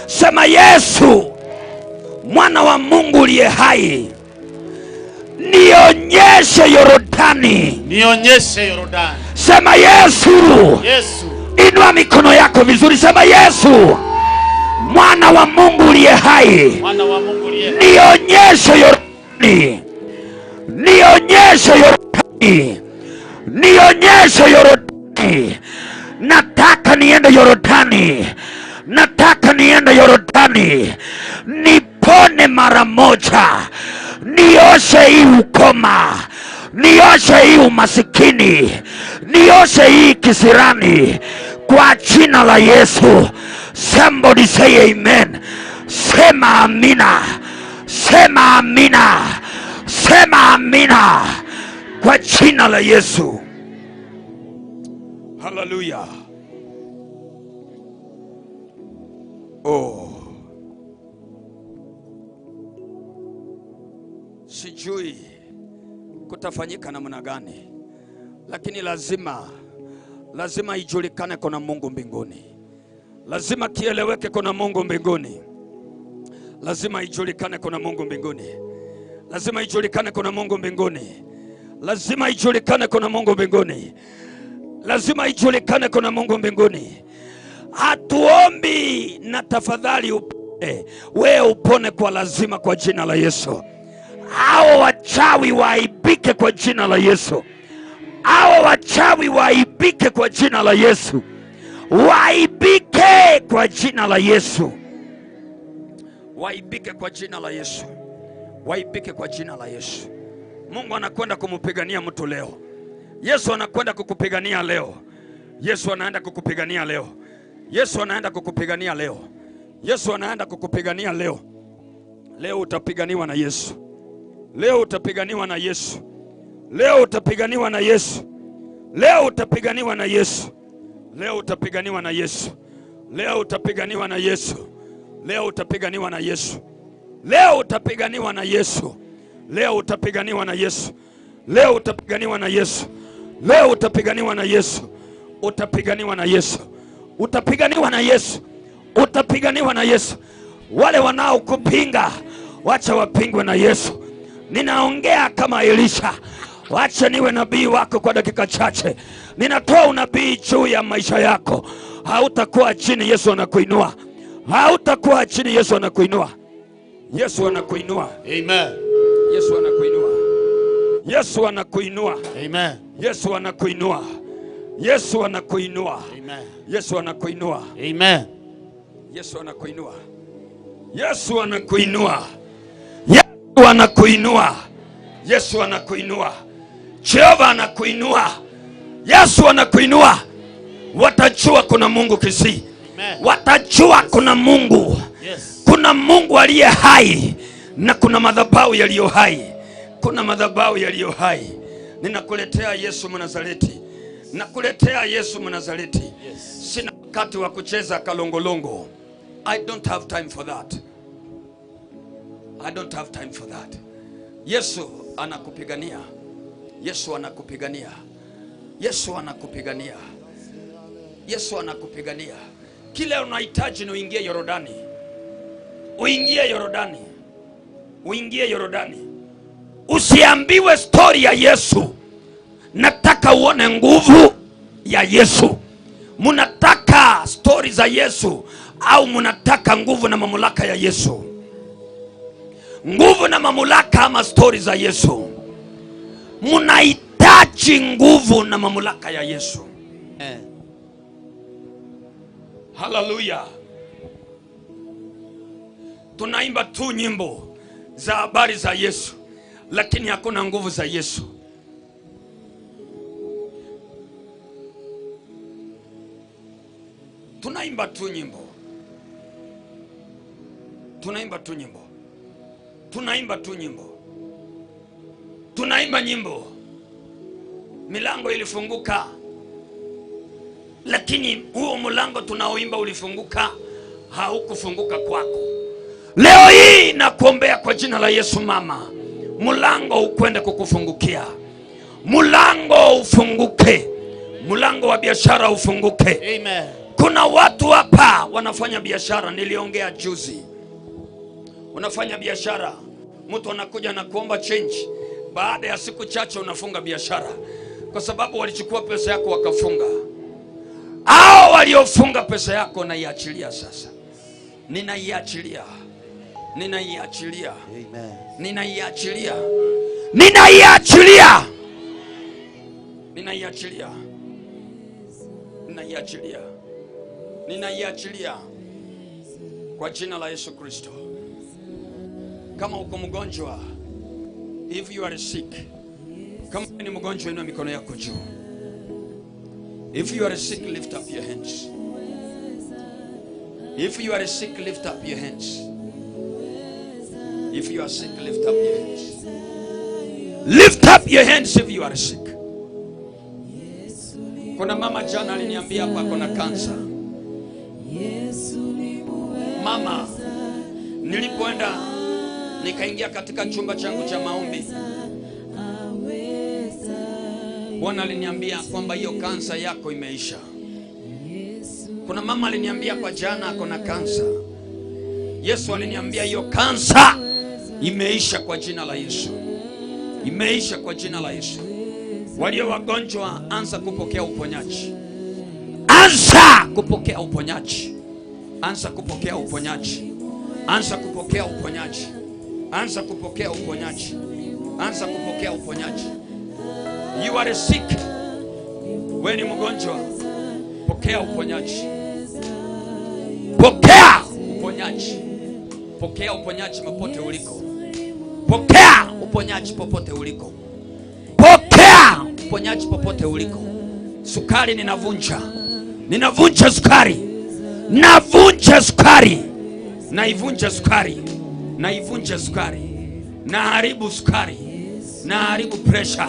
Sema Yesu, mwana wa Mungu aliye hai, nionyeshe Yordani. Nionyeshe Yordani. Sema Yesu. Yesu. Inua mikono yako vizuri. Sema Yesu, mwana wa Mungu aliye hai, Mwana wa Mungu aliye hai, nionyeshe Yordani. Nionyeshe Yordani. Nionyeshe Yordani. Nataka niende Yordani. Nataka niende Yordani. Nipone mara moja. Nioshe hii ukoma. Nioshe hii umasikini. Nioshe hii kisirani. Kwa jina la Yesu. Somebody say amen. Sema amina. Sema amina. Sema amina. Kwa jina la Yesu. Hallelujah. Oh. Sijui kutafanyika namna gani, lakini lazima ijulikane kuna Mungu mbinguni. Lazima kieleweke kuna Mungu mbinguni. Lazima ijulikane kuna Mungu mbinguni. Lazima ijulikane kuna Mungu mbinguni. Lazima ijulikane kuna Mungu mbinguni. Lazima ijulikane kuna Mungu mbinguni. Hatuombi na tafadhali upone. Wewe upone kwa lazima kwa jina la Yesu. Hao wachawi waibike kwa jina la Yesu. Hao wachawi waibike kwa jina la Yesu. Waibike kwa jina la Yesu. Waibike kwa jina la Yesu. Waibike kwa jina la Yesu. Mungu anakwenda kumupigania mtu leo. Yesu anakwenda kukupigania leo. Yesu anaenda kukupigania leo. Yesu anaenda kukupigania leo. Yesu anaenda kukupigania leo. Leo utapiganiwa na Yesu. Leo utapiganiwa na Yesu. Leo utapiganiwa na Yesu. Leo utapiganiwa na Yesu. Leo utapiganiwa na Yesu. Leo utapiganiwa na Yesu. Leo utapiganiwa na Yesu. Leo utapiganiwa na Yesu. Leo utapiganiwa na Yesu. Leo utapiganiwa na Yesu. Leo utapiganiwa na Yesu. Utapiganiwa na Yesu. Utapiganiwa na Yesu. Utapiganiwa na Yesu. Wale wanaokupinga wacha wapingwe na Yesu. Ninaongea kama Elisha. Wacha niwe nabii wako kwa dakika chache. Ninatoa unabii juu ya maisha yako. Hautakuwa chini, Yesu anakuinua. Hautakuwa chini, Yesu anakuinua. Yesu anakuinua. Amen. Yesu anakuinua. Yesu anakuinua. Amen. Yesu anakuinua. Yesu anakuinua. Amen. Yesu anakuinua. Amen. Yesu anakuinua. Yesu anakuinua. Yesu anakuinua. Yesu anakuinua. Jehova anakuinua. Yesu anakuinua. Watajua kuna Mungu Kisii. Watajua kuna Mungu. Yes. Kuna Mungu aliye hai na kuna madhabahu yaliyo hai. Kuna madhabahu yaliyo hai. Ninakuletea Yesu Mnazareti. Nakuletea Yesu Mnazareti. Yes. Sina wakati wa kucheza kalongolongo. I don't have time for that. I don't have time for that. Yesu anakupigania. Yesu anakupigania. Yesu anakupigania. Yesu anakupigania. Kile unahitaji ni uingie Yordani. Uingie Yordani. Uingie Yordani. Usiambiwe story ya Yesu. Nataka uone nguvu ya Yesu. Munataka story za Yesu au munataka nguvu na mamlaka ya Yesu? Nguvu na mamlaka ama story za Yesu? Munahitaji nguvu na mamlaka ya Yesu. Hallelujah. Tunaimba tu nyimbo za habari za Yesu, lakini hakuna nguvu za Yesu. Tunaimba tu nyimbo. Tunaimba tu nyimbo. Tunaimba tu nyimbo. Tunaimba nyimbo. Milango ilifunguka, lakini huo mlango tunaoimba ulifunguka, haukufunguka kwako. Leo hii nakuombea kwa jina la Yesu mama, mlango ukwende kukufungukia. Mlango ufunguke. Mlango wa biashara ufunguke. Amen. Kuna watu hapa wanafanya biashara, niliongea juzi. Unafanya biashara, mtu anakuja na kuomba change. Baada ya siku chache unafunga biashara kwa sababu walichukua pesa yako wakafunga. Hao waliofunga pesa yako naiachilia sasa. Ninaiachilia. Ninaiachilia. Amen. Ninaiachilia. Ninaiachilia. Ninaiachilia. Ninaiachilia. Ninaiachilia kwa jina la Yesu Kristo. Kama uko mgonjwa, if you are sick, kama ni mgonjwa inua mikono yako juu. If you are sick, lift up your hands. If you are sick, lift up your hands. If you are sick, lift up your hands. Lift up your hands if you are sick. Kuna mama jana aliniambia hapa kuna kansa. Mama, nilipoenda nikaingia katika chumba changu cha maombi, Bwana aliniambia kwamba hiyo kansa yako imeisha. Kuna mama aliniambia kwa jana kuna kansa. Yesu aliniambia hiyo kansa imeisha kwa jina la Yesu. Imeisha kwa jina la Yesu. Walio wagonjwa anza kupokea uponyaji. Anza kupokea uponyaji. Anza kupokea uponyaji. Anza kupokea uponyaji. Anza kupokea uponyaji. Anza kupokea uponyaji. You are sick. Wewe ni mgonjwa. Pokea uponyaji. Pokea uponyaji. Pokea uponyaji popote uliko. Pokea uponyaji popote uliko. Pokea uponyaji popote uliko. Sukari ninavunja. Ninavunja sukari. Navunja sukari. Naivunja sukari. Naivunja sukari. Naharibu sukari. Naharibu pressure.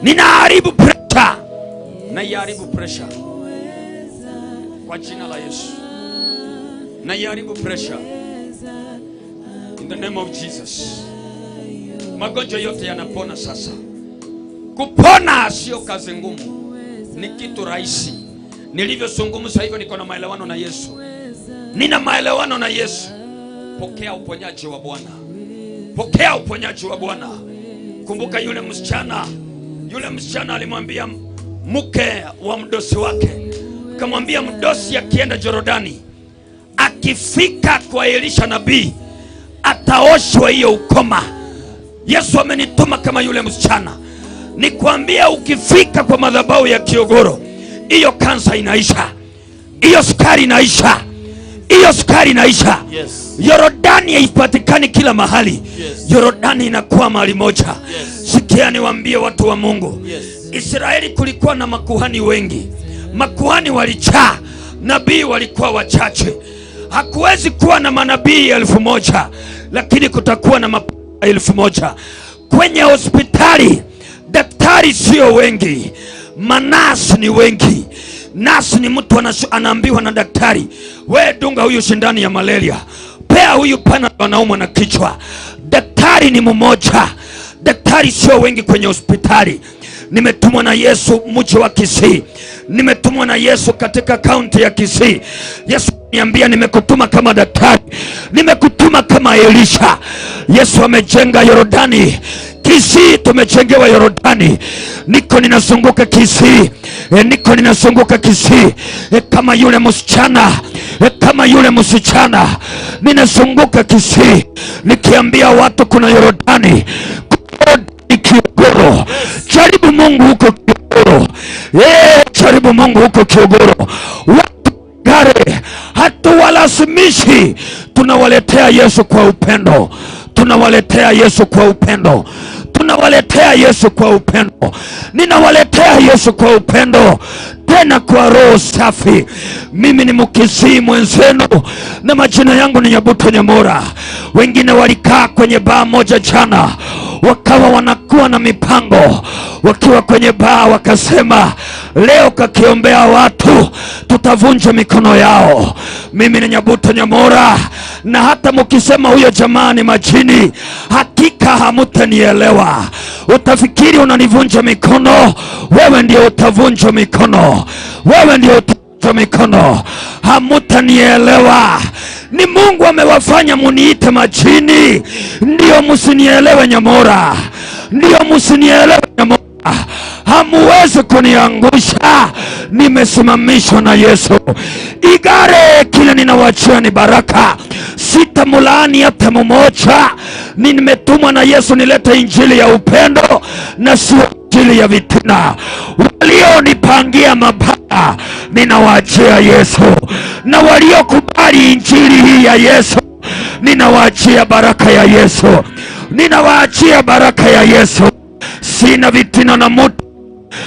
Ninaharibu pressure. Naiharibu pressure. Kwa jina la Yesu. Naiharibu pressure. In the name of Jesus. Magonjwa yote yanapona sasa. Kupona sio kazi ngumu. Ni kitu rahisi. Nilivyozungumza hivyo niko na maelewano na Yesu. Nina maelewano na Yesu. Pokea uponyaji wa Bwana. Pokea uponyaji wa Bwana. Kumbuka yule msichana alimwambia mke wa mdosi wake, akamwambia mdosi akienda Jorodani, akifika kwa Elisha nabii ataoshwa hiyo ukoma. Yesu amenituma kama yule msichana nikwambia, ukifika kwa madhabahu ya Kiogoro, hiyo kansa inaisha, hiyo sukari inaisha, hiyo sukari inaisha. Yes. Yorodani haipatikani kila mahali. Yes. Yorodani inakuwa mahali moja. Yes. Sikia niwaambie watu wa Mungu. Yes. Israeli kulikuwa na makuhani wengi. Makuhani walichaa, nabii walikuwa wachache. Hakuwezi kuwa na manabii 1000, lakini kutakuwa na 1000. Kwenye hospitali daktari sio wengi, manasi ni wengi. Nasi ni mtu anaambiwa na daktari, we dunga huyu shindani ya malaria, pea huyu pana anaumwa na kichwa. Daktari ni mmoja. Daktari sio wengi kwenye hospitali. Nimetumwa na Yesu mji wa Kisii. Nimetumwa na Yesu katika kaunti ya Kisii. Yesu niambia, nimekutuma kama daktari, nimekutuma kama Elisha. Yesu amejenga Yorodani. Kisii tumejengewa Yorodani. Niko ninazunguka Kisii. Niko ninazunguka Kisii kama yule msichana, kama yule msichana. Ninazunguka Kisii nikiambia watu kuna Yorodani. Kiogoro. Jaribu Mungu huko Kiogoro. Jaribu Mungu huko Kiogoro. Watu Igare hatuwalazimishi, tunawaletea Yesu kwa upendo. Tunawaletea Yesu kwa upendo. Tunawaletea Yesu kwa upendo. Ninawaletea Yesu kwa upendo, tena kwa roho safi. Mimi ni Mkisii mwenzenu na majina yangu ni Onyamora. Wengine walikaa kwenye baa moja jana, wakawa wanakuwa na mipango. Wakiwa kwenye baa wakasema, leo kakiombea watu tutavunja mikono yao. Mimi ni Onyamora, na hata mkisema huyo jamaa ni majini, hakika hamutanielewa. Utafikiri unanivunja mikono, wewe ndio utavunja mikono. Wewe ndio utavunja mikono, hamutanielewa. Ni Mungu amewafanya muniite majini, ndio msinielewe Nyamora. Ndio msinielewe Nyamora. Hamuwezi kuniangusha, nimesimamishwa na Yesu. Igare kile ninawachia ni baraka. Sitamulaani hata mmoja. Nimetumwa na Yesu nilete injili ya upendo na sio injili ya vitina. Walionipangia mabaya ninawaachia Yesu, na waliokubali injili hii ya Yesu ninawaachia baraka ya Yesu. Ninawaachia baraka ya Yesu. Sina vitina na mtu.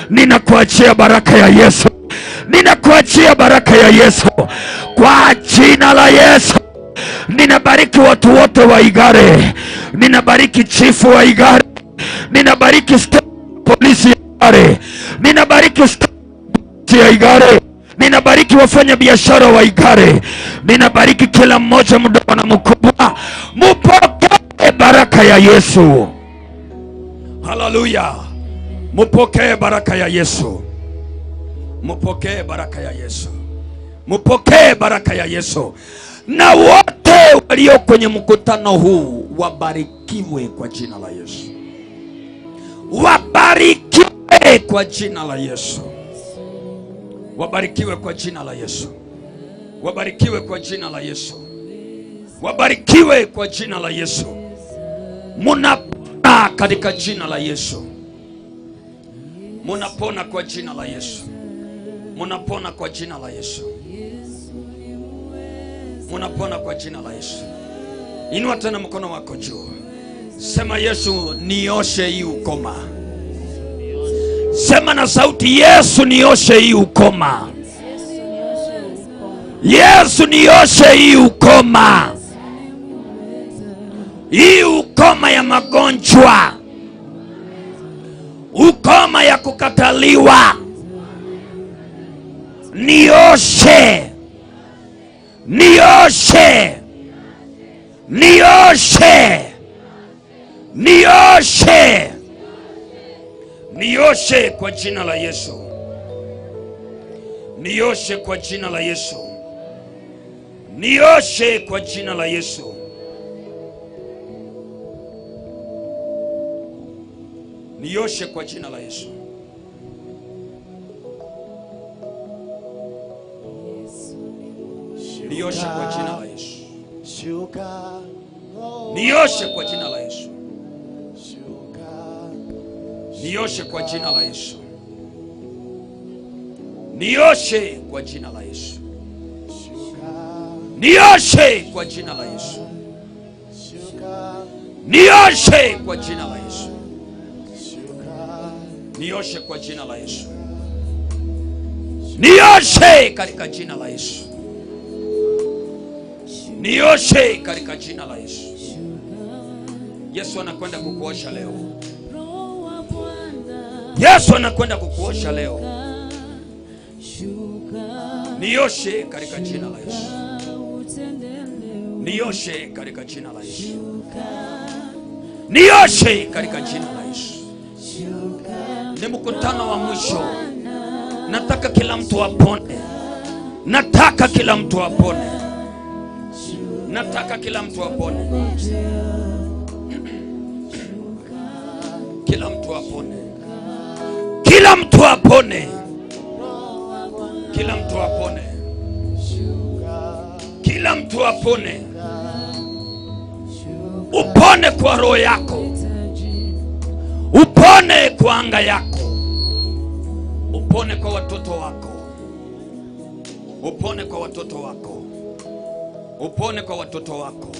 Ninakuachia baraka ya Yesu. Ninakuachia baraka ya Yesu kwa jina la Yesu. Ninabariki watu wote wa Igare. Ninabariki chifu wa Igare. Ninabariki polisi ya Igare. Ninabariki ya Igare. Ninabariki wafanya biashara wa Igare. Ninabariki kila mmoja mdogo na mkubwa. Mupokee baraka ya Yesu. Haleluya. Mupokee baraka ya Yesu. Mupokee baraka ya Yesu. Mupokee baraka ya Yesu. Na wote walio kwenye mkutano huu wabarikiwe kwa jina la Yesu. Wabarikiwe kwa jina la Yesu. Wabarikiwe kwa jina la Yesu. Wabarikiwe kwa jina la Yesu. Wabarikiwe kwa jina la Yesu. Munapona katika jina la Yesu. Munapona kwa jina la Yesu. Munapona kwa jina la Yesu. Munapona kwa jina la Yesu. Inua tena mkono wako juu. Sema, Yesu nioshe hii ukoma. Sema na sauti, Yesu nioshe hii ukoma. Yesu nioshe hii ukoma. Hii ukoma ya magonjwa, ukoma ya kukataliwa, nioshe, nioshe, nioshe, nioshe, nioshe kwa jina la Yesu. Nioshe kwa jina la Yesu. Nioshe kwa jina la Yesu. Nioshe kwa jina la Yesu. Nioshe kwa jina la Yesu. Nioshe kwa jina la Yesu. Nioshe kwa jina la Yesu. Nioshe kwa jina la Yesu. Nioshe kwa jina la Yesu. Nioshe kwa jina la Yesu. Nioshe kwa jina la Yesu. Nioshe katika jina la Yesu. Nioshe katika jina la Yesu. Yesu anakwenda kukuosha leo. Yesu anakwenda kukuosha leo. Nioshe katika jina la Yesu. Nioshe katika jina la Yesu. Nioshe katika jina la Yesu. Ni mkutano wa mwisho. Nataka kila mtu apone. Nataka kila mtu apone. Nataka kila mtu apone. Kila mtu apone. Kila mtu apone. Kila mtu apone. Kila mtu apone. Upone kwa roho yako. Upone kwa anga yako. Upone kwa watoto wako. Upone kwa watoto wako. Upone kwa watoto wako.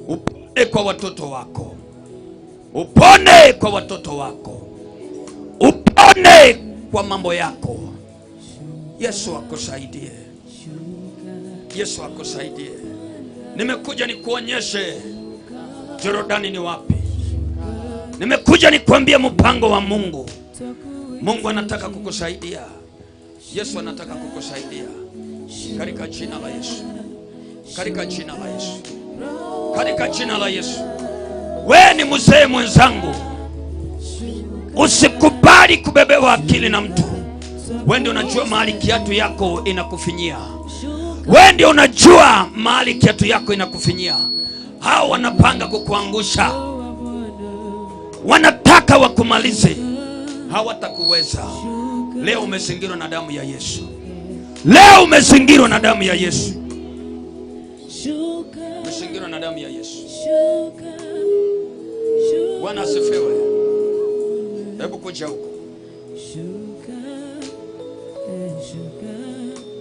Upone kwa watoto wako. Upone kwa watoto wako. Upone kwa mambo yako. Yesu akusaidie. Yesu akusaidie. Nimekuja nikuonyeshe Jorodani ni wapi. Nimekuja nikuambie mpango wa Mungu. Mungu anataka kukusaidia. Yesu anataka kukusaidia. Katika jina la Yesu. Katika jina la Yesu. Katika jina la Yesu. Wewe ni mzee mwenzangu. Usikubali kubebewa akili na mtu. Wewe ndio unajua mahali kiatu yako inakufinyia. Wewe ndio unajua mahali kiatu yako inakufinyia. Hao wanapanga kukuangusha. Wanataka wakumalize. Hawatakuweza. Leo umezingirwa na damu ya Yesu. Leo umezingirwa na damu ya Yesu. Umezingirwa na damu ya Yesu. Bwana asifiwe. Hebu kuja huko.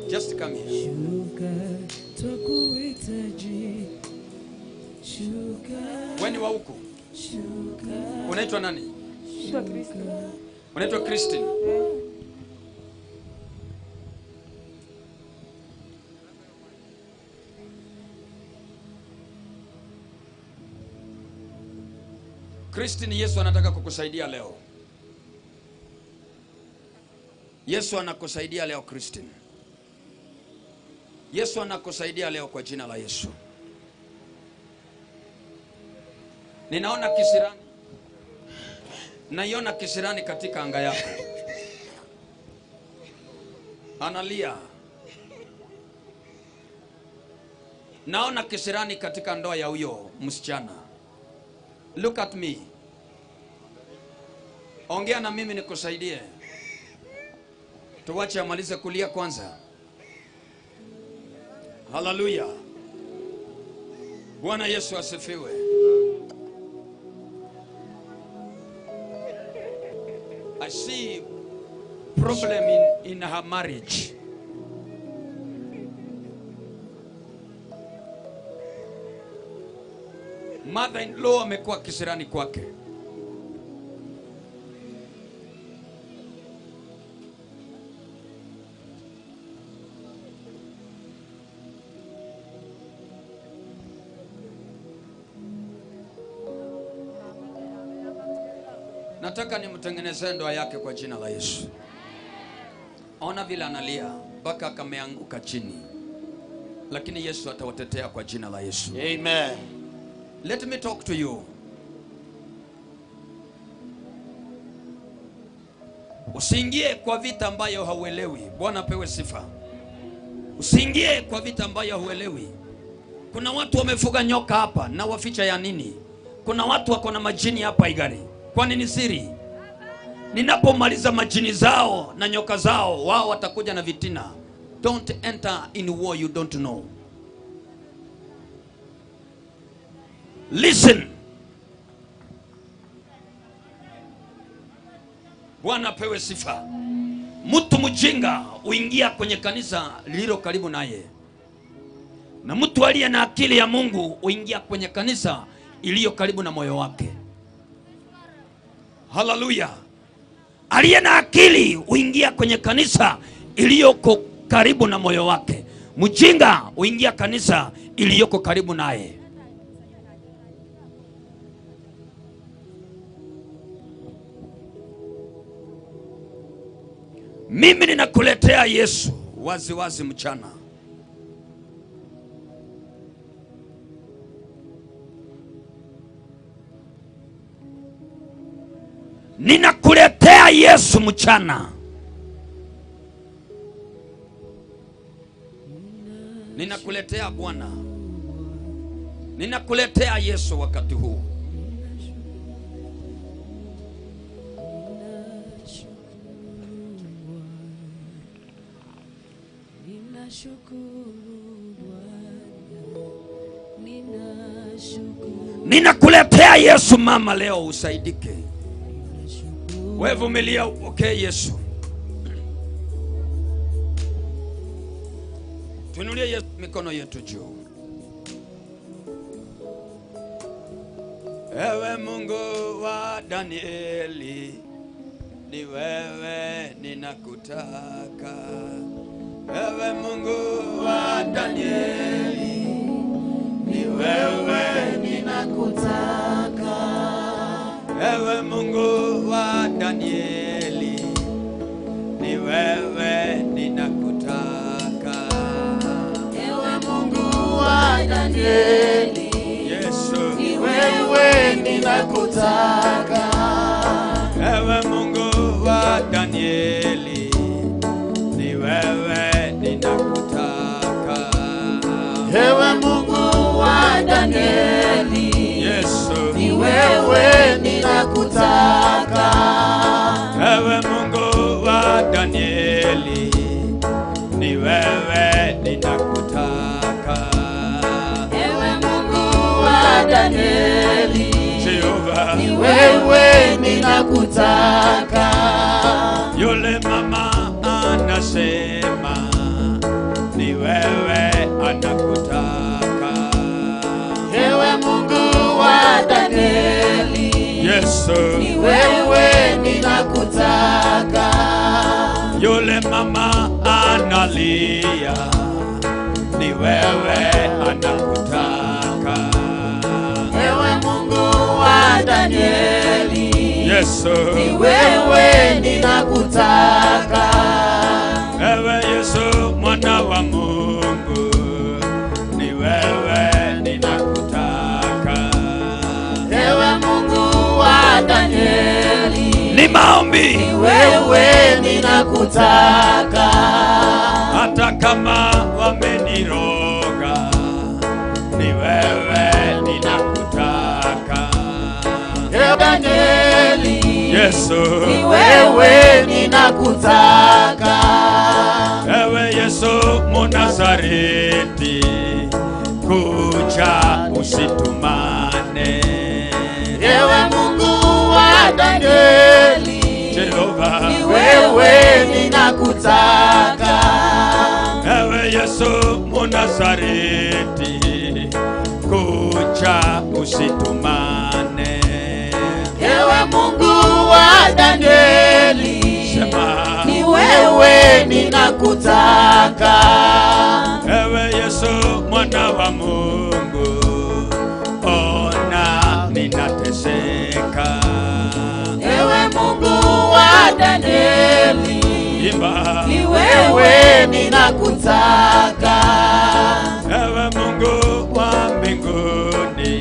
Just come here. Wewe ni wa huko? Unaitwa nani? Unaitwa Christine. Christine, Yesu anataka kukusaidia leo. Yesu anakusaidia leo Christine. Yesu anakusaidia leo kwa jina la Yesu. Ninaona kisirani. Naiona kisirani katika anga yako. Analia. Naona kisirani katika ndoa ya huyo msichana. Look at me. Ongea na mimi nikusaidie. Tuwache amalize kulia kwanza. Hallelujah. Bwana Yesu asifiwe. problem in her marriage. Mother-in-law amekuwa kisirani kwake. Nataka nimtengenezee ndoa yake kwa jina la Yesu. Ona vile analia mpaka akameanguka chini, lakini Yesu atawatetea kwa jina la Yesu. Amen. Let me talk to you. Usiingie kwa vita ambayo hauelewi. Bwana apewe sifa. Usiingie kwa vita ambayo hauelewi. Kuna watu wamefuga nyoka hapa na waficha ya nini? Kuna watu wako na majini hapa Igare. Kwa nini siri? Ninapomaliza majini zao na nyoka zao, wao watakuja na vitina. Don't enter in war you don't know. Listen. Bwana pewe sifa. Mtu mjinga uingia kwenye kanisa lililo karibu naye, na mtu aliye na akili ya Mungu uingia kwenye kanisa iliyo karibu na moyo wake. Haleluya. Aliye na akili uingia kwenye kanisa iliyoko karibu na moyo wake. Mjinga uingia kanisa iliyoko karibu naye. Mimi ninakuletea Yesu wazi wazi mchana. Ninakuletea Yesu mchana. Ninakuletea Bwana. Ninakuletea Yesu wakati huu. Ninakuletea Yesu mama, leo usaidike. Wewe vumilia upokee Yesu. Tuinulie Yesu mikono yetu juu. Ewe Mungu wa Danieli, ni wewe ninakutaka. Ewe Mungu wa Danieli, ni wewe ninakutaka. Ewe Mungu wa Danieli, ni wewe ninakutaka. Ewe Mungu wa Danieli, Yesu, ni wewe ninakutaka. Ewe Mungu wa Danieli, ni wewe ninakutaka. Ewe Mungu wa Danieli, Yesu, ni wewe ninakutaka. Ewe Mungu wa Danieli, ni wewe ninakutaka. Ewe Mungu wa Danieli, Jehova, ni wewe ninakutaka. yule mama anasema ni wewe anakutaka. Ewe Mungu wa Danieli, Yesu, ni wewe ninakutaka. yule mama analia, ni wewe anakutaka. Ewe Mungu wa Danieli, Yesu, ni wewe ninakutaka. ewe Yesu mwana wa Mungu, ni wewe ninakutaka. Ewe Mungu wa Danieli, Ni maombi, ni wewe ninakutaka. hata kama wameniroga, ni wewe ninakutaka. Ewe Danieli, Yesu, ni wewe ninakutaka. ewe Yesu Munazareti, kuja usitumane. Ewe Mungu wa Danieli, Jehova, ni wewe Nazareti, kucha usitumane. Ewe Mungu wa Danieli, Sema, ni wewe ninakutaka. ewe Yesu mwana wa Mungu, ona ninateseka. Ewe Mungu wa Danieli, Imba, ni wewe ninakutaka. ewe Mungu wa mbinguni,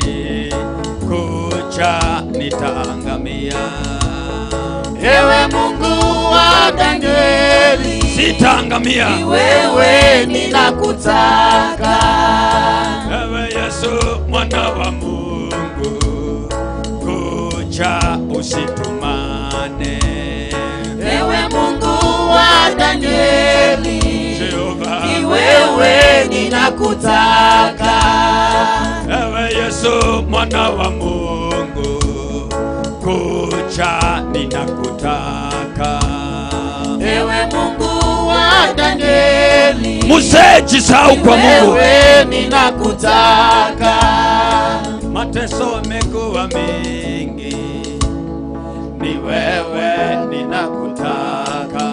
kucha nitaangamia. Ewe Mungu wa Danieli, Sitaangamia. ni wewe ninakutaka. Ewe Yesu mwana wa Mungu, kucha usitumane. Ewe Mungu wa Danieli, Jehova, ni wewe ninakutaka. ewe Yesu mwana wa Mungu, kucha ninakutaka. Ewe Mungu wa Danieli, Mzee jisahau kwa Mungu. wewe ninakutaka. Mateso yamekuwa mengi, ni wewe ninakutaka.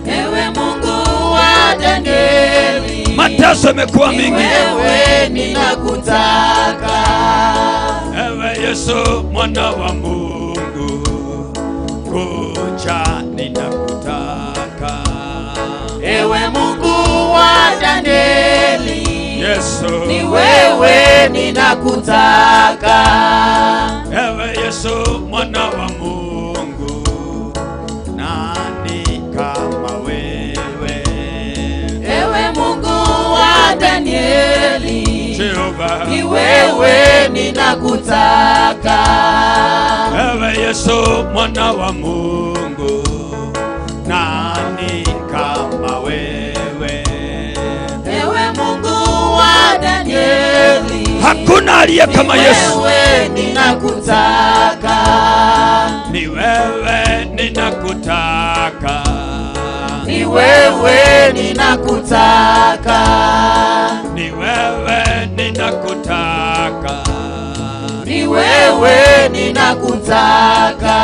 Ewe Mungu wa Danieli, Mateso yamekuwa mengi, wewe ninakutaka. ewe Yesu mwana wa Mungu, kucha ninakutaka. Ewe Mungu wa Danieli, Yesu, ni wewe ninakutaka. ewe Yesu mwana wa Mungu, nani kama wewe? Ewe Mungu wa Danieli, Jehova, ni wewe ninakutaka. ewe Yesu mwana wa Mungu, nani kama wewe? Ewe Mungu wa Danieli, Hakuna aliye kama Yesu. wewe ninakutaka. Ni wewe ninakutaka. Ni wewe ninakutaka. Ni wewe ninakutaka. Ni wewe ninakutaka.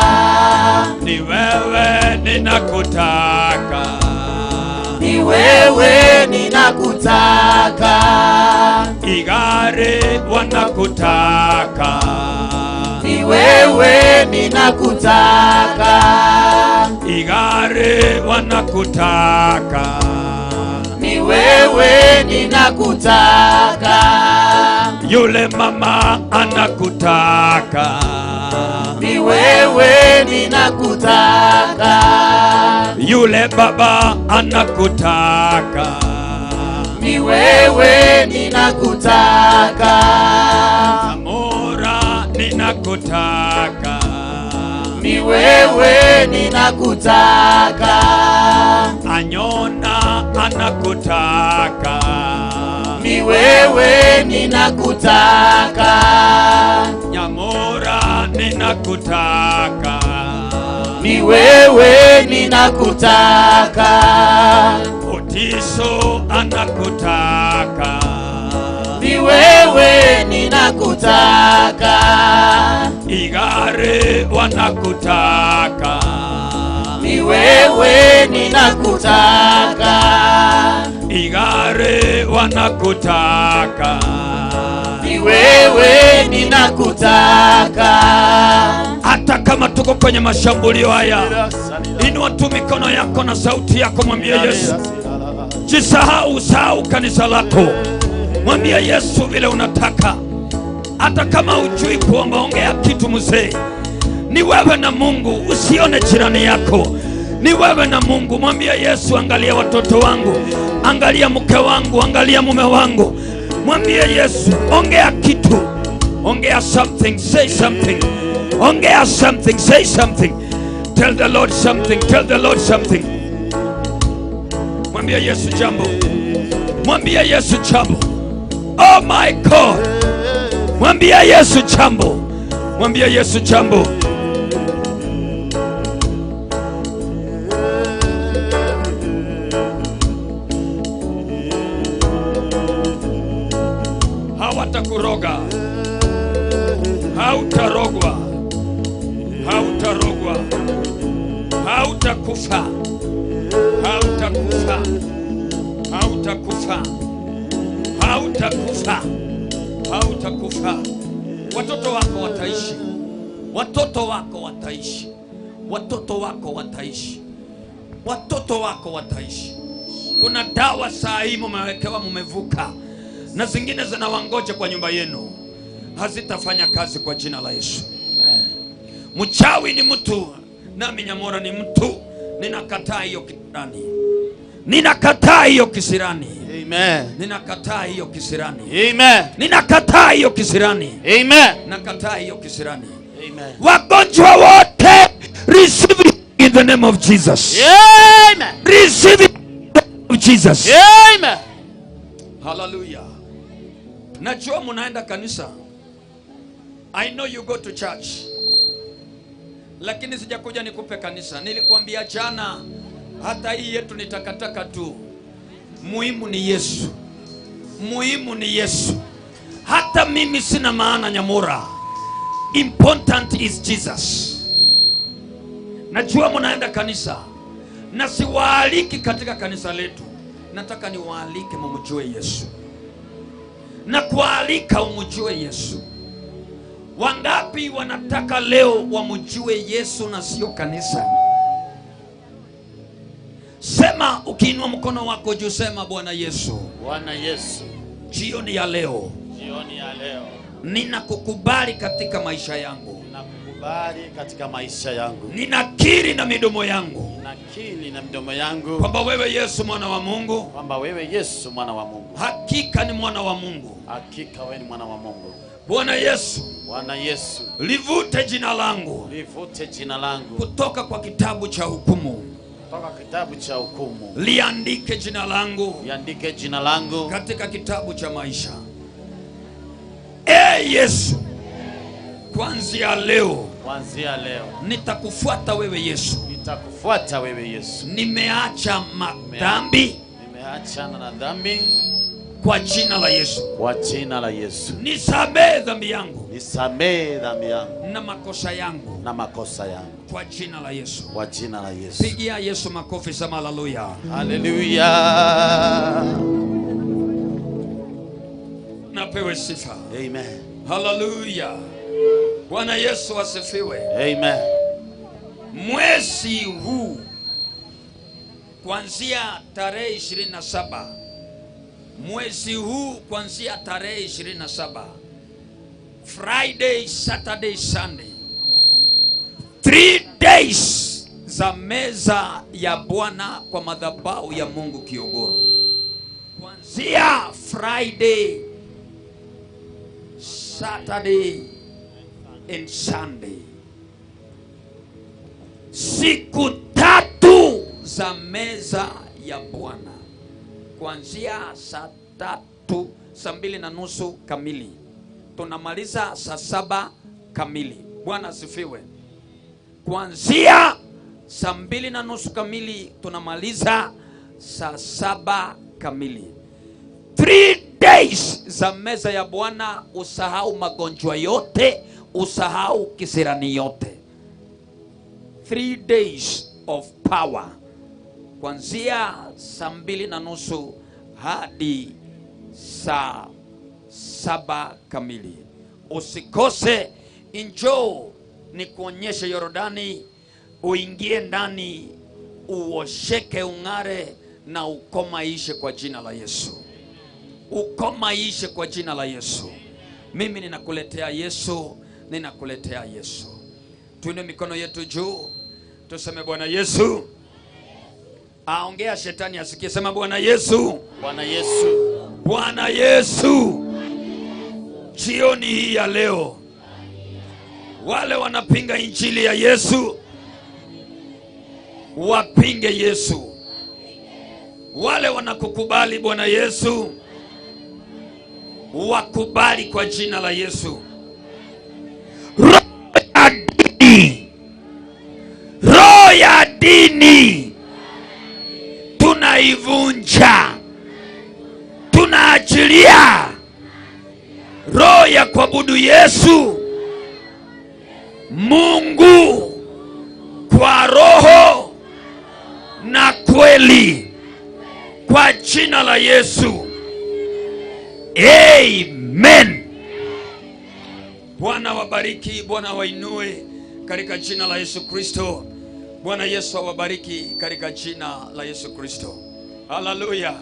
Ni wewe ninakutaka. Ni wewe ninakutaka. Igare wanakutaka. Ni wewe ninakutaka. Igare wanakutaka. Ni wewe ninakutaka. Yule mama anakutaka. Ni wewe ninakutaka. Yule baba anakutaka. Ni wewe ninakutaka. Samora ninakutaka. Ni wewe ninakutaka. Anyona anakutaka. Ni wewe ninakutaka. Nyamora ninakutaka. Ni wewe ninakutaka. Otiso anakutaka. Ni wewe ninakutaka. Igare wanakutaka. Ni wewe ninakutaka. Igare wanakutaka. Ni wewe ninakutaka. Hata kama tuko kwenye mashambulio haya, inua tu mikono yako na sauti yako, mwambie Yesu. Jisahau, sahau kanisa lako, mwambie Yesu vile unataka. Hata kama hujui kuomba, ongea kitu mzee. Ni wewe na Mungu, usione jirani yako. Ni wewe na Mungu, mwambie Yesu, angalia watoto wangu, angalia mke wangu, angalia mume wangu. Mwambie Yesu, ongea kitu, ongea something, say something. Ongea something, say something. Tell the Lord something, tell the Lord something. Mwambie Yesu jambo, mwambie Yesu jambo. Oh my God, mwambie Yesu jambo, mwambie Yesu jambo. Hautarogwa, hautarogwa, hautakufa, hautakufa, hautakufa, hautakufa, hautakufa. Watoto wako wataishi, watoto wako wataishi, watoto wako wataishi, watoto wako wataishi. Kuna dawa saa hii mmewekewa, mmevuka, na zingine zinawangoja kwa nyumba yenu, hazitafanya kazi kwa jina la Yesu. Mchawi ni mtu, nami Onyamora ni mtu. Ninakataa hiyo kisirani, ninakataa hiyo kisirani. Amen. Ninakataa hiyo kisirani. Amen. Ninakataa hiyo kisirani. Amen. Nakataa hiyo kisirani. Amen. Wagonjwa wote receive it in the name of Jesus. Amen. Receive it in the name of Jesus. Amen. Hallelujah. Najua munaenda kanisa. I know you go to church. Lakini sijakuja nikupe kanisa. Nilikuambia jana, hata hii yetu ni takataka tu. Muhimu ni Yesu. Muhimu ni Yesu. Hata mimi sina maana Onyamora. Important is Jesus. Najua munaenda kanisa, na siwaaliki katika kanisa letu. Nataka niwaalike mumjue Yesu, na kualika umjue Yesu. Wangapi wanataka leo wamjue Yesu na sio kanisa? Sema, ukiinua mkono wako juu, sema, Bwana Yesu, Bwana Yesu, jioni ya leo, jioni ya leo ninakukubali katika maisha yangu. ninakukubali katika maisha yangu. Ninakiri na midomo yangu, Ninakiri na midomo yangu kwamba wewe Yesu mwana wa Mungu, kwamba wewe Yesu mwana wa Mungu, hakika ni mwana wa Mungu. hakika wewe ni mwana wa Mungu. Bwana Yesu, Bwana Yesu, livute jina langu livute jina langu kutoka kwa kitabu cha hukumu, kutoka kitabu cha hukumu, liandike jina langu liandike jina langu katika kitabu cha maisha. Yesu, kuanzia leo, kuanzia leo nitakufuata wewe Yesu. nitakufuata wewe Yesu. Nimeacha madhambi, Nimeachana na dhambi kwa jina la Yesu. kwa jina la Yesu. Nisamehe dhambi yangu Nisamehe dhambi yangu na makosa yangu na makosa yangu kwa jina la Yesu. kwa jina la Yesu. Pigia Yesu makofi, sema haleluya. Haleluya. Napewe sifa. Amen. Haleluya. Bwana Yesu asifiwe. Amen. Mwezi huu kuanzia tarehe 27, mwezi huu kuanzia tarehe 27, Friday, Saturday, Sunday, 3 days za meza ya Bwana kwa madhabahu ya Mungu Kiogoro. Kuanzia Friday, Saturday and Sunday, siku 3 za meza ya Bwana, kuanzia saa 3, saa 2:30 kamili, tunamaliza saa 7 kamili. Bwana asifiwe. Kuanzia saa 2:30 kamili tunamaliza saa 7 kamili. 3 days za meza ya Bwana. Usahau magonjwa yote, usahau kisirani yote. 3 days of power, kuanzia saa 2:30 hadi saa 7 kamili. Usikose. Njoo nikuonyeshe Yordani, uingie ndani, uosheke, ung'are na ukomaishe kwa jina la Yesu. Ukomaishe kwa jina la Yesu. Mimi ninakuletea Yesu, ninakuletea Yesu. Tuinue mikono yetu juu, tuseme Bwana Yesu. Aongea shetani asikie, sema Bwana Yesu. Bwana Yesu. Bwana Yesu, jioni hii ya leo, wale wanapinga injili ya Yesu wapinge Yesu. Wale wanakukubali Bwana Yesu wakubali kwa jina la Yesu. Roho ya dini tunaivunja, tunaachilia roho ya kuabudu Yesu Mungu kwa roho na kweli, kwa jina la Yesu. Amen. Bwana wabariki, Bwana wainue katika jina la Yesu Kristo. Bwana Yesu awabariki katika jina la Yesu Kristo. Haleluya.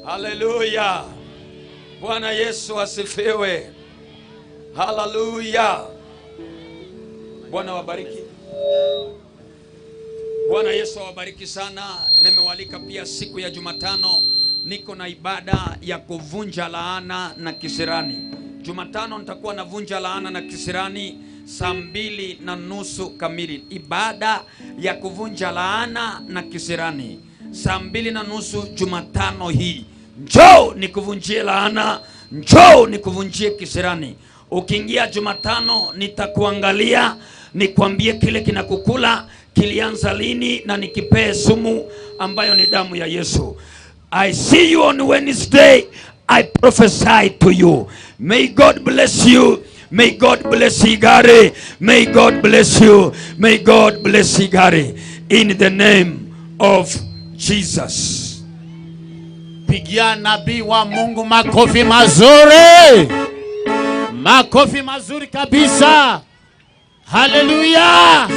Haleluya. Bwana Yesu asifiwe. Haleluya. Bwana wabariki. Bwana Yesu awabariki sana. Nimewalika pia siku ya Jumatano niko na ibada ya kuvunja laana na kisirani. Jumatano nitakuwa navunja laana na kisirani saa 2:30 kamili. Ibada ya kuvunja laana na kisirani saa 2:30 Jumatano hii. Njoo nikuvunjie laana, njoo nikuvunjie kisirani. Ukiingia Jumatano nitakuangalia, nikwambie kile kinakukula kilianza lini na nikipee sumu ambayo ni damu ya Yesu. I see you on Wednesday. I prophesy to you. May God bless you. May God bless Igare. May God bless you. May God bless Igare. In the name of Jesus. Pigia nabii wa Mungu makofi mazuri. Makofi mazuri kabisa. Haleluya.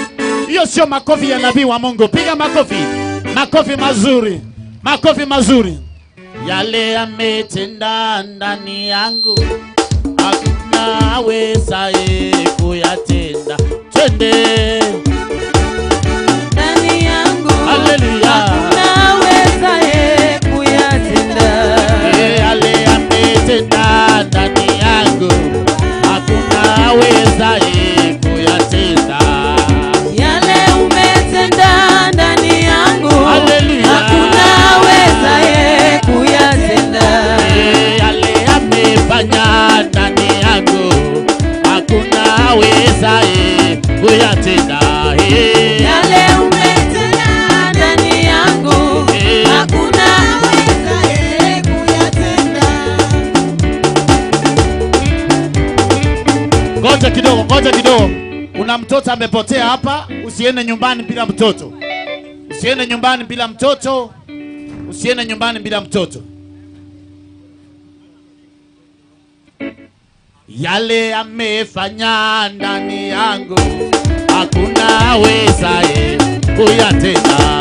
Hiyo sio makofi ya nabii wa Mungu. Piga makofi. Makofi mazuri. Makofi mazuri. Yale yametenda ndani yangu, hakuna awezaye kuyatenda. Twende. Ndani yangu, haleluya, hakuna awezaye kuyatenda. Yale yametenda ndani yangu, hakuna awezaye kuyatenda. Yale umetenda ndani yangu, haleluya, hakuna awezaye kuyatenda. Yale amefanya ndani yangu, hakuna awezaye kuyatenda. Yale umetenda ndani yangu, hakuna awezaye kuyatenda. Ngoja kidogo, ngoja kidogo. Kuna mtoto amepotea hapa, usiende nyumbani bila mtoto. Usiende nyumbani bila mtoto. Usiende nyumbani bila mtoto. Yale amefanya ndani yangu, hakuna awezaye kuyatenda.